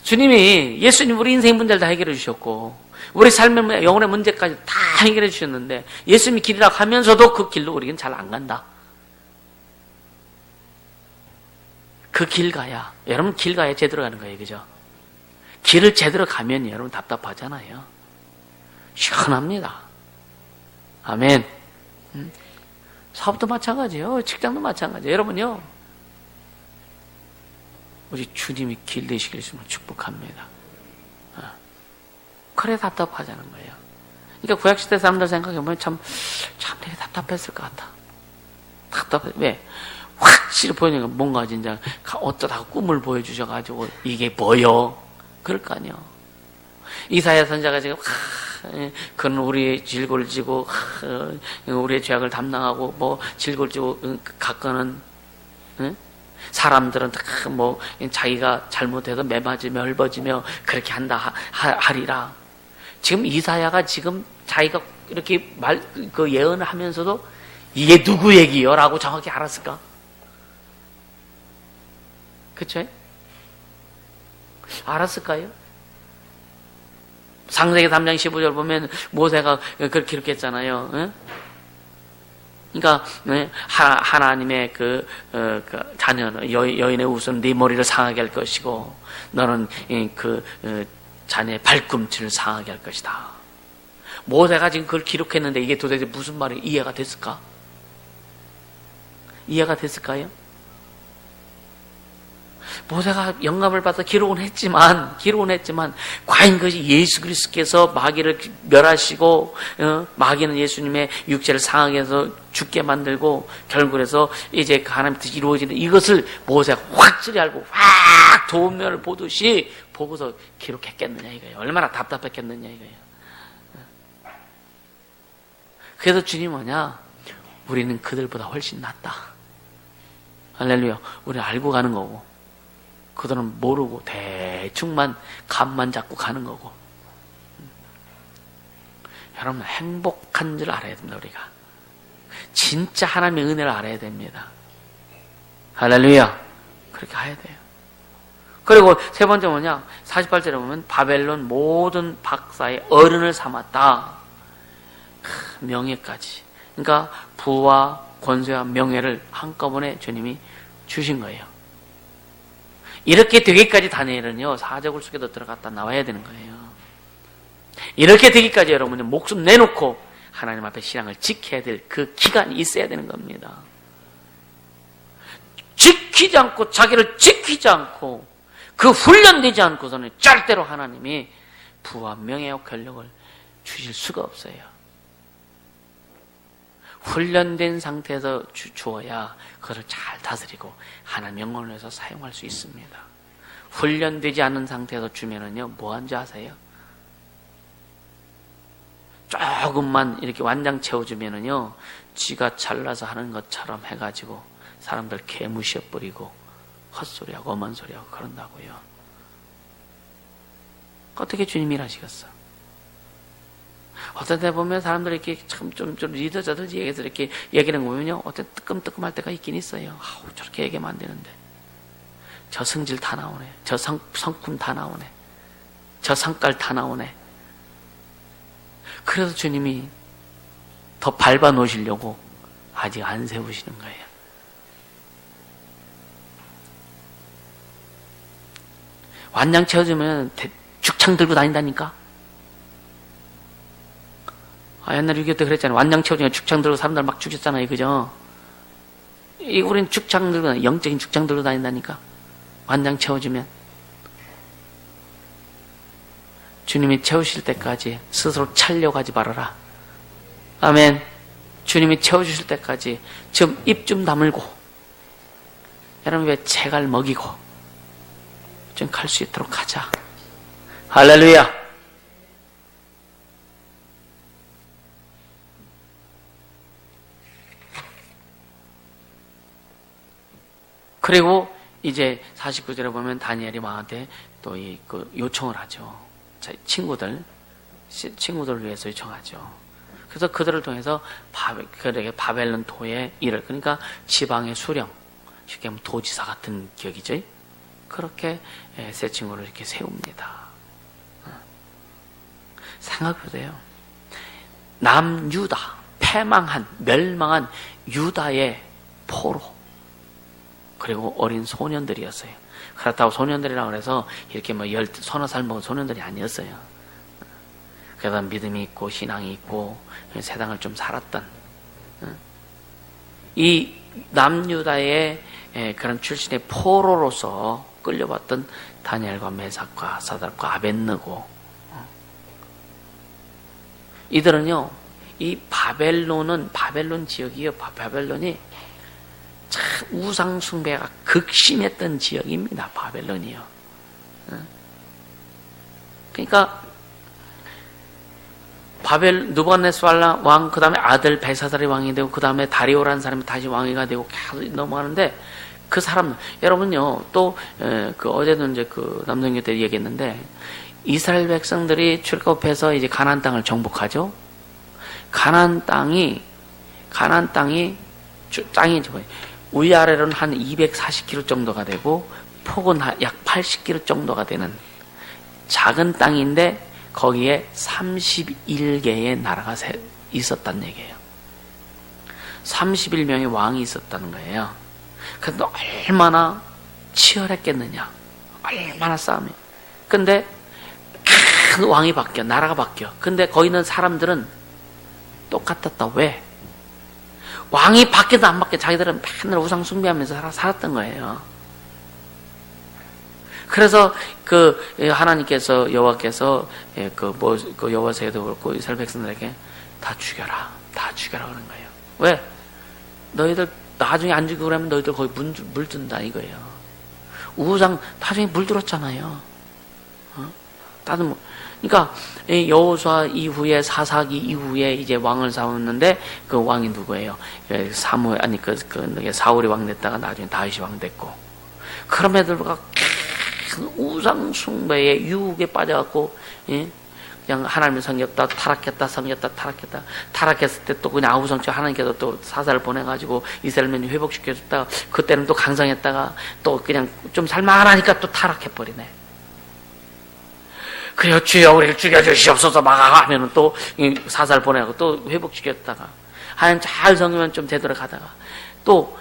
주님이, 예수님 우리 인생 문제를 다 해결해 주셨고 우리 삶의 영혼의 문제까지 다 해결해 주셨는데 예수님이 길이라고 하면서도 그 길로 우리는 잘 안 간다. 그 길 가야, 여러분 길 가야 제대로 가는 거예요. 그죠? 길을 제대로 가면 여러분 답답하잖아요. 시원합니다. 아멘. 사업도 마찬가지예요. 직장도 마찬가지예요. 여러분요, 우리 주님이 길 되시길 축복합니다. 그래 답답하자는 거예요. 그러니까 구약시대 사람들 생각해보면 참 되게 답답했을 것 같아. 답답해. 왜? 확실히 보이니까 뭔가 진짜 어쩌다가 꿈을 보여주셔가지고 이게 뭐요? 그럴 거 아니요. 이사야 선지자가 지금 그는 우리의 질고를 지고 우리의 죄악을 담당하고 뭐 질고를 지고 가끔은 사람들은 뭐 자기가 잘못해서 매맞으며 헐벗으며 그렇게 한다 하리라. 지금 이사야가 지금 자기가 이렇게 그 예언을 하면서도 이게 누구 얘기요? 라고 정확히 알았을까? 그쵸? 알았을까요? 창세기 3장 15절 보면 모세가 그렇게 기록했잖아요. 응? 그러니까 하나님의 그 자녀는 여인의 웃음 네 머리를 상하게 할 것이고 너는 그 자녀의 발꿈치를 상하게 할 것이다. 모세가 지금 그걸 기록했는데 이게 도대체 무슨 말이 이해가 됐을까? 이해가 됐을까요? 모세가 영감을 받아 기록은 했지만 과연 그것이 예수 그리스도께서 마귀를 멸하시고 마귀는 예수님의 육체를 상하게 해서 죽게 만들고 결국 그래서 이제 하나님의 뜻이 이루어지는 이것을 모세가 확실히 알고 확 도움면을 보듯이 보고서 기록했겠느냐 이거예요. 얼마나 답답했겠느냐 이거예요. 그래서 주님 뭐냐? 우리는 그들보다 훨씬 낫다. 할렐루야. 우리는 알고 가는 거고 그들은 모르고 대충만 감만 잡고 가는 거고. 여러분 행복한 줄 알아야 됩니다. 우리가 진짜 하나님의 은혜를 알아야 됩니다. 할렐루야. 그렇게 해야 돼요. 그리고 세 번째 뭐냐? 48절에 보면 바벨론 모든 박사의 어른을 삼았다. 명예까지. 그러니까 부와 권세와 명예를 한꺼번에 주님이 주신 거예요. 이렇게 되기까지 다니엘은요, 사자굴 속에도 들어갔다 나와야 되는 거예요. 이렇게 되기까지 여러분이 목숨 내놓고 하나님 앞에 신앙을 지켜야 될 그 기간이 있어야 되는 겁니다. 지키지 않고, 자기를 지키지 않고, 그 훈련되지 않고서는 절대로 하나님이 부와 명예와 권력을 주실 수가 없어요. 훈련된 상태에서 주어야 그것을 잘 다스리고 하나님 영광을 위해서 사용할 수 있습니다. 훈련되지 않은 상태에서 주면은요, 뭐 한지 아세요? 조금만 이렇게 완장 채워주면은요, 쥐가 잘라서 하는 것처럼 해가지고 사람들 개무시해버리고 헛소리하고 엄한 소리하고 그런다고요. 어떻게 주님이 일하시겠어? 어떤 때 보면 사람들이 이렇게 좀 리더자들 얘기해서 이렇게 얘기하는 거 보면요, 어떤 뜨끔뜨끔할 때가 있긴 있어요. 아우, 저렇게 얘기하면 안 되는데. 저 성질 다 나오네. 저 성품 다 나오네. 저 성깔 다 나오네. 그래서 주님이 더 밟아 놓으시려고 아직 안 세우시는 거예요. 완장 채워주면 죽창 들고 다닌다니까? 옛날 6.25 때 그랬잖아요. 완장 채워주면 죽창 들고 사람들 막 죽였잖아요. 그죠? 우린 죽창 들고, 영적인 죽창 들고 다닌다니까? 완장 채워주면. 주님이 채우실 때까지 스스로 찰려가지 말아라. 아멘. 주님이 채워주실 때까지 좀 입 좀 다물고, 여러분 왜 채갈 먹이고, 좀 갈 수 있도록 하자. 할렐루야. 그리고 이제 49절에 보면 다니엘이 왕한테 또 요청을 하죠. 친구들을 위해서 요청하죠. 그래서 그들을 통해서 바벨론 도의 일을, 그러니까 지방의 수령, 쉽게 하면 도지사 같은 격이죠. 그렇게 세 친구를 이렇게 세웁니다. 생각해보세요. 남유다, 멸망한 유다의 포로, 그리고 어린 소년들이었어요. 그렇다고 소년들이라고 해서 이렇게 서너 살 먹은 소년들이 아니었어요. 그래서 믿음이 있고 신앙이 있고 세상을 좀 살았던 이 남유다의 그런 출신의 포로로서 끌려왔던 다니엘과 메삭과 사드락과 아벳느고, 이들은요, 이 바벨론 지역이요, 바벨론이 참 우상 숭배가 극심했던 지역입니다. 바벨론이요. 그러니까 느부갓네살 왕, 그 다음에 아들 벨사살이 왕이 되고, 그 다음에 다리오라는 사람이 다시 왕이가 되고 계속 넘어가는데, 그 사람, 여러분요, 또 어제도 이제 남성교 때 얘기했는데, 이스라엘 백성들이 출애굽해서 이제 가나안 땅을 정복하죠. 가나안 땅이 위아래로는 한 240km 정도가 되고 폭은 약 80km 정도가 되는 작은 땅인데, 거기에 31개의 나라가 있었다는 얘기예요. 31명의 왕이 있었다는 거예요. 그런데 얼마나 치열했겠느냐, 얼마나 싸움이. 근데 큰 왕이 바뀌어, 나라가 바뀌어. 근데 거기 있는 사람들은 똑같았다. 왜? 왕이 바뀌어도 안 바뀌어, 자기들은 맨날 우상 숭배하면서 살았던 거예요. 그래서 하나님께서 여호와께서 여호와서에도 그렇고 이스라엘 백성들에게 다 죽여라 그런 거예요. 왜? 너희들 나중에 안 죽이고 그러면 너희들 거기 물든다 이거예요. 우상 나중에 물들었잖아요. 그러니까 여호수아 이후에 사사기 이후에 이제 왕을 세웠는데 그 왕이 누구예요? 사울이 왕 됐다가 나중에 다윗이 왕 됐고, 그럼에도 불구하고 우상 숭배에 유혹에 빠져갖고 그냥 하나님을 섬겼다 타락했을 때 또 그냥 아우성치 하나님께서 또 사사를 보내가지고 이스라엘민이 회복시켜줬다가 그때는 또 강성했다가 또 그냥 좀 살만하니까 또 타락해버리네. 그래요, 주여 우리를 죽여주시옵소서 막 하면은 또 사사를 보내고 또 회복시켰다가 하나님 잘 섬기면 좀 되돌아가다가 또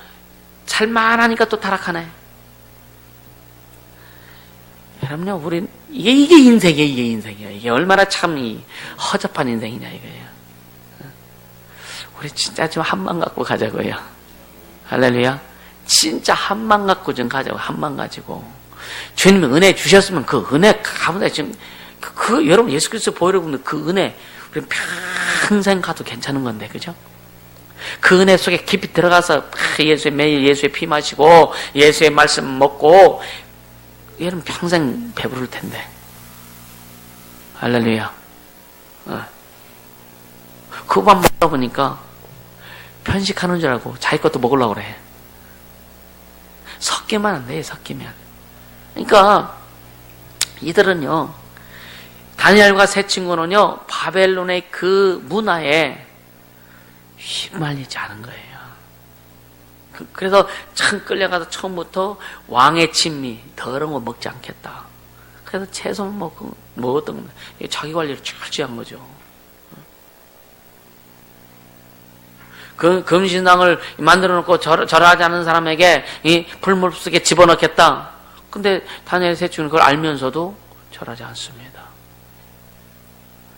살만하니까 또 타락하네. 여러분요, 우린 이게 인생이에요. 이게 얼마나 참 허접한 인생이냐 이거예요. 우리 진짜 좀 한만 갖고 가자고요. 할렐루야. 진짜 한만 갖고 좀 가자고. 한만 가지고 주님이 은혜 주셨으면 그 은혜 가보다 지금 여러분 예수 그리스도 보이려고 하는 그 은혜 우리 평생 가도 괜찮은 건데, 그죠? 그 은혜 속에 깊이 들어가서 매일 예수의 피 마시고 예수의 말씀 먹고 여러분 평생 배부를 텐데. 할렐루야. 그거만 먹다 보니까 편식하는 줄 알고 자기 것도 먹으려고 그래. 섞이면 안 돼, 섞이면. 그러니까 이들은요, 다니엘과 세 친구는요, 바벨론의 그 문화에 휘말리지 않은 거예요. 그래서 참 끌려가서 처음부터 왕의 친미, 더러운 거 먹지 않겠다. 그래서 채소를 먹었던 겁니다. 자기 관리를 철저히 한 거죠. 그 금신당을 만들어 놓고 절하지 않는 사람에게 이 풀물 속에 집어넣겠다. 근데 다니엘 세 친구는 그걸 알면서도 절하지 않습니다.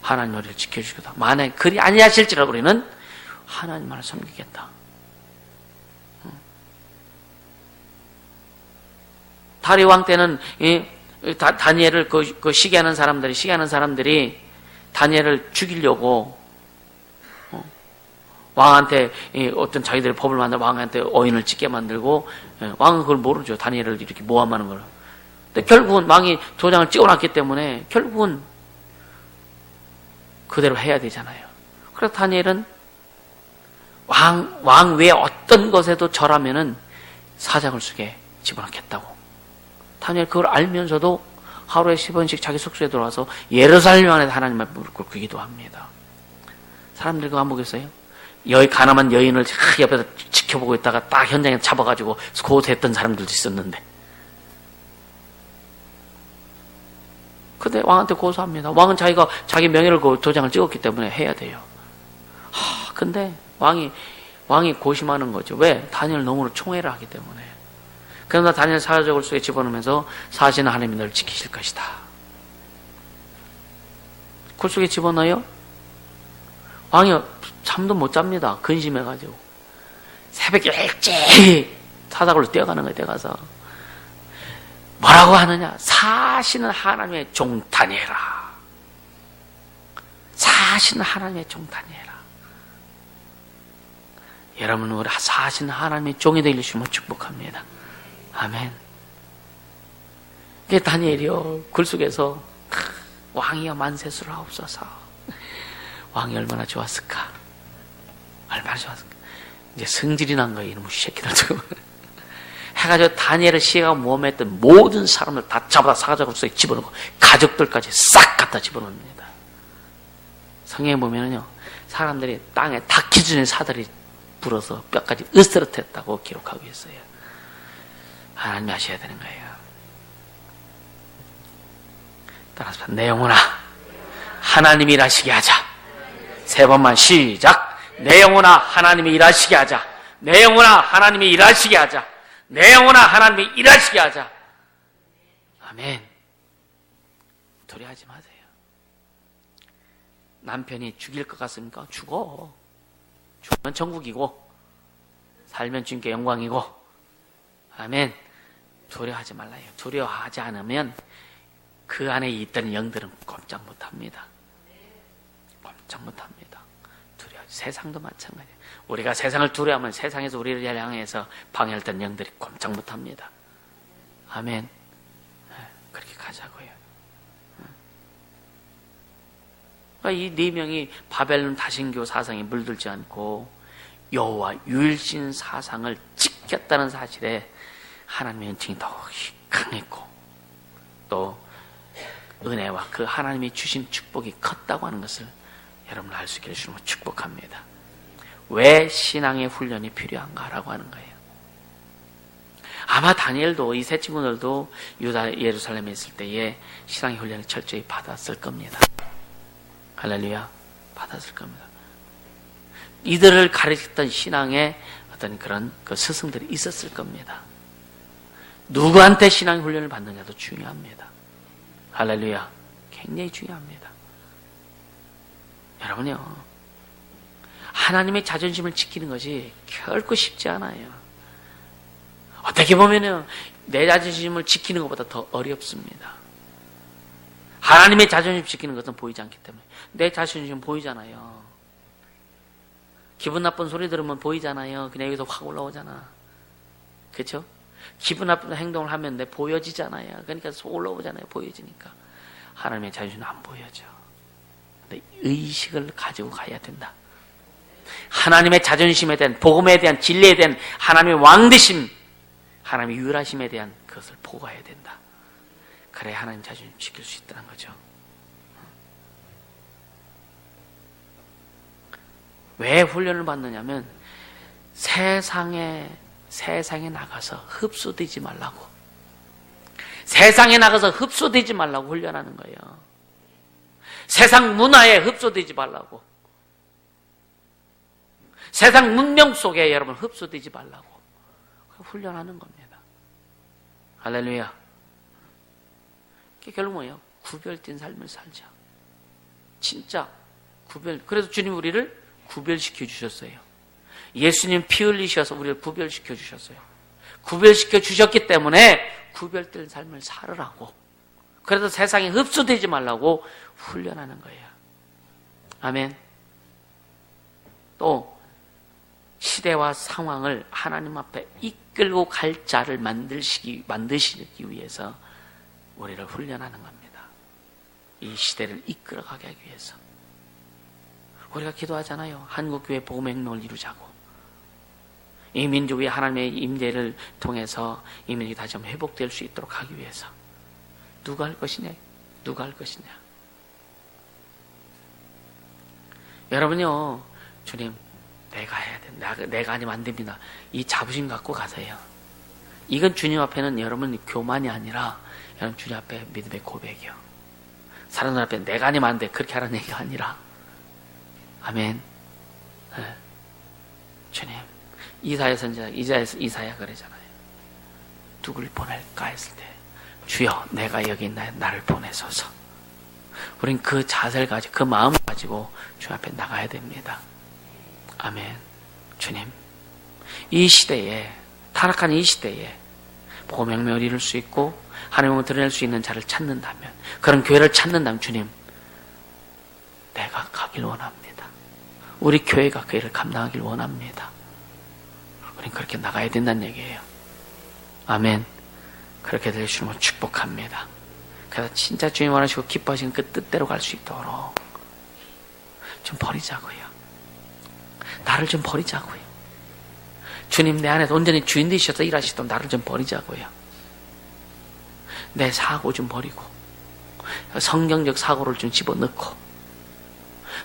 하나님 우리를 지켜주겠다. 만약에 그리 아니하실지라도 우리는 하나님만을 섬기겠다. 다리 왕 때는 다니엘을 시기하는 사람들이 다니엘을 죽이려고 왕한테 어떤 자기들의 법을 만들어 왕한테 어인을 찍게 만들고, 왕은 그걸 모르죠. 다니엘을 이렇게 모함하는 걸. 근데 결국은 왕이 도장을 찍어놨기 때문에 결국은 그대로 해야 되잖아요. 그래서 다니엘은 왕 외에 어떤 것에도 절하면은 사자굴 속에 집어넣겠다고. 다니엘 그걸 알면서도 하루에 10번씩 자기 숙소에 들어와서 예루살렘 안에 하나님을 무릎 꿇고 기도합니다. 사람들이 그거 안 보겠어요? 가난한 여인을 옆에서 지켜보고 있다가 딱 현장에 잡아가지고 고소했던 사람들도 있었는데. 근데 왕한테 고소합니다. 왕은 자기 명예를 도장을 찍었기 때문에 해야 돼요. 근데 왕이 고심하는 거죠. 왜? 다니엘 너무나 총애를 하기 때문에. 그러나 다니엘 사자굴 속에 집어넣으면서 사실은 하나님이 널 지키실 것이다. 굴 속에 집어넣어요? 왕이 잠도 못 잡니다. 근심해가지고. 새벽에 일찍 사자굴로 뛰어가는 거예요. 뛰어가서 뭐라고 하느냐? 사시는 하나님의 종 다니엘아. 사시는 하나님의 종 다니엘아. 여러분, 우리 사시는 하나님의 종이 되길 주시면 축복합니다. 아멘. 그 다니엘이요, 굴 속에서 왕이여 만세수를 하옵소서. 왕이 얼마나 좋았을까? 얼마나 좋았을까? 이제 성질이 난 거예요, 이놈의 새끼들. 해가지고 다니엘을 시해가 모험했던 모든 사람들 다 잡아다 사자굴 속에 집어넣고 가족들까지 싹 갖다 집어넣습니다. 성경에 보면은요, 사람들이 땅에 닿기 전에 사다리 불어서 뼈까지 으스러뜨렸다고 기록하고 있어요. 하나님이 하셔야 되는 거예요. 따라서 내 영혼아 하나님이 일하시게 하자. 세 번만 시작. 내 영혼아 하나님이 일하시게 하자. 내 영혼아 하나님이 일하시게 하자. 내 영혼아 하나님이 일하시게 하자. 아멘. 두려워하지 마세요. 남편이 죽일 것 같습니까? 죽어. 죽으면 천국이고 살면 주님께 영광이고. 아멘. 두려워하지 말라요. 두려워하지 않으면 그 안에 있던 영들은 꼼짝 못합니다. 꼼짝 못합니다. 세상도 마찬가지예요. 우리가 세상을 두려워하면 세상에서 우리를 향해서 방해했던 영들이 꼼짝 못합니다. 아멘. 그렇게 가자고요. 이 네 명이 바벨론 다신교 사상에 물들지 않고 여호와 유일신 사상을 지켰다는 사실에 하나님의 은총이 더욱 강했고 또 은혜와 그 하나님이 주신 축복이 컸다고 하는 것을 여러분 알 수 있게 해주시면 축복합니다. 왜 신앙의 훈련이 필요한가라고 하는 거예요. 아마 다니엘도 이 세 친구들도 유다 예루살렘에 있을 때에 신앙의 훈련을 철저히 받았을 겁니다. 할렐루야. 받았을 겁니다. 이들을 가르쳤던 신앙의 어떤 그런 그 스승들이 있었을 겁니다. 누구한테 신앙의 훈련을 받느냐도 중요합니다. 할렐루야. 굉장히 중요합니다. 여러분요, 하나님의 자존심을 지키는 것이 결코 쉽지 않아요. 어떻게 보면은 내 자존심을 지키는 것보다 더 어렵습니다. 하나님의 자존심 지키는 것은 보이지 않기 때문에. 내 자존심은 보이잖아요. 기분 나쁜 소리 들으면 보이잖아요. 그냥 여기서 확 올라오잖아. 그렇죠? 기분 나쁜 행동을 하면 내 보여지잖아요. 그러니까 속 올라오잖아요. 보여지니까. 하나님의 자존심은 안 보여져. 근데 의식을 가지고 가야 된다. 하나님의 자존심에 대한, 복음에 대한, 진리에 대한 하나님의 왕되심, 하나님의 유일하심에 대한 그것을 보고 가야 된다. 그래야 하나님 자존심 지킬 수 있다는 거죠. 왜 훈련을 받느냐면 세상에 나가서 흡수되지 말라고. 세상에 나가서 흡수되지 말라고 훈련하는 거예요. 세상 문화에 흡수되지 말라고. 세상 문명 속에 여러분 흡수되지 말라고 훈련하는 겁니다. 할렐루야. 결국 뭐예요? 구별된 삶을 살자. 진짜 그래서 주님 우리를 구별시켜 주셨어요. 예수님 피 흘리셔서 우리를 구별시켜 주셨어요. 구별시켜 주셨기 때문에 구별된 삶을 살으라고. 그래서 세상에 흡수되지 말라고 훈련하는 거예요. 아멘. 또 시대와 상황을 하나님 앞에 이끌고 갈 자를 만드시기 위해서 우리를 훈련하는 겁니다. 이 시대를 이끌어가게 하기 위해서. 우리가 기도하잖아요. 한국교회 복음의 행동을 이루자고. 이 민족 위에 하나님의 임재를 통해서 이 민족이 다시 한번 회복될 수 있도록 하기 위해서. 누가 할 것이냐? 누가 할 것이냐? 여러분요, 주님, 내가 해야 돼. 내가 아니면 안 됩니다. 이 자부심 갖고 가세요. 이건 주님 앞에는 여러분 교만이 아니라 여러분 주님 앞에 믿음의 고백이요. 사람들 앞에 내가 아니면 안 돼. 그렇게 하라는 얘기가 아니라. 아멘. 네. 주님, 이사야 선지자, 이사야 그러잖아요. 누굴 보낼까 했을 때 주여 내가 여기 있나요? 나를 보내소서. 우린 그 자세를 가지고 그 마음을 가지고 주님 앞에 나가야 됩니다. 아멘. 주님, 이 시대에 타락한 이 시대에 복음의 혁명을 이룰 수 있고 하나님을 드러낼 수 있는 자를 찾는다면, 그런 교회를 찾는다면 주님, 내가 가길 원합니다. 우리 교회가 그 일을 감당하길 원합니다. 우린 그렇게 나가야 된다는 얘기예요. 아멘. 그렇게 될 수 있는 걸 축복합니다. 그래서 진짜 주님 원하시고 기뻐하시는 그 뜻대로 갈 수 있도록 좀 버리자고요. 나를 좀 버리자고요. 주님 내 안에서 온전히 주인 되셔서 일하시도록 나를 좀 버리자고요. 내 사고 좀 버리고 성경적 사고를 좀 집어넣고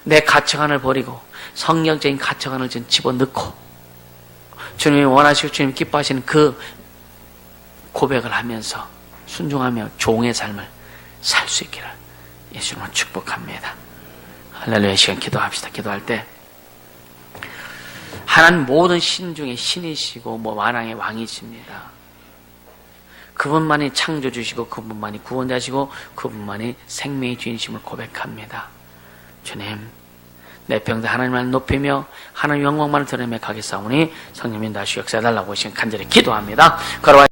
내 가치관을 버리고 성경적인 가치관을 좀 집어넣고 주님이 원하시고 주님 기뻐하시는 그 고백을 하면서 순종하며 종의 삶을 살 수 있기를 예수님을 축복합니다. 할렐루야. 시간 기도합시다. 기도할 때 하나님 모든 신 중에 신이시고 만왕의 왕이십니다. 그분만이 창조주시고 그분만이 구원자시고 그분만이 생명의 주인이심을 고백합니다. 주님, 내 평생 하나님을 높이며 하나님 영광만을 드러내며 가겠사오니 성령님 다시 역사해달라고 지금 간절히 기도합니다. 걸어와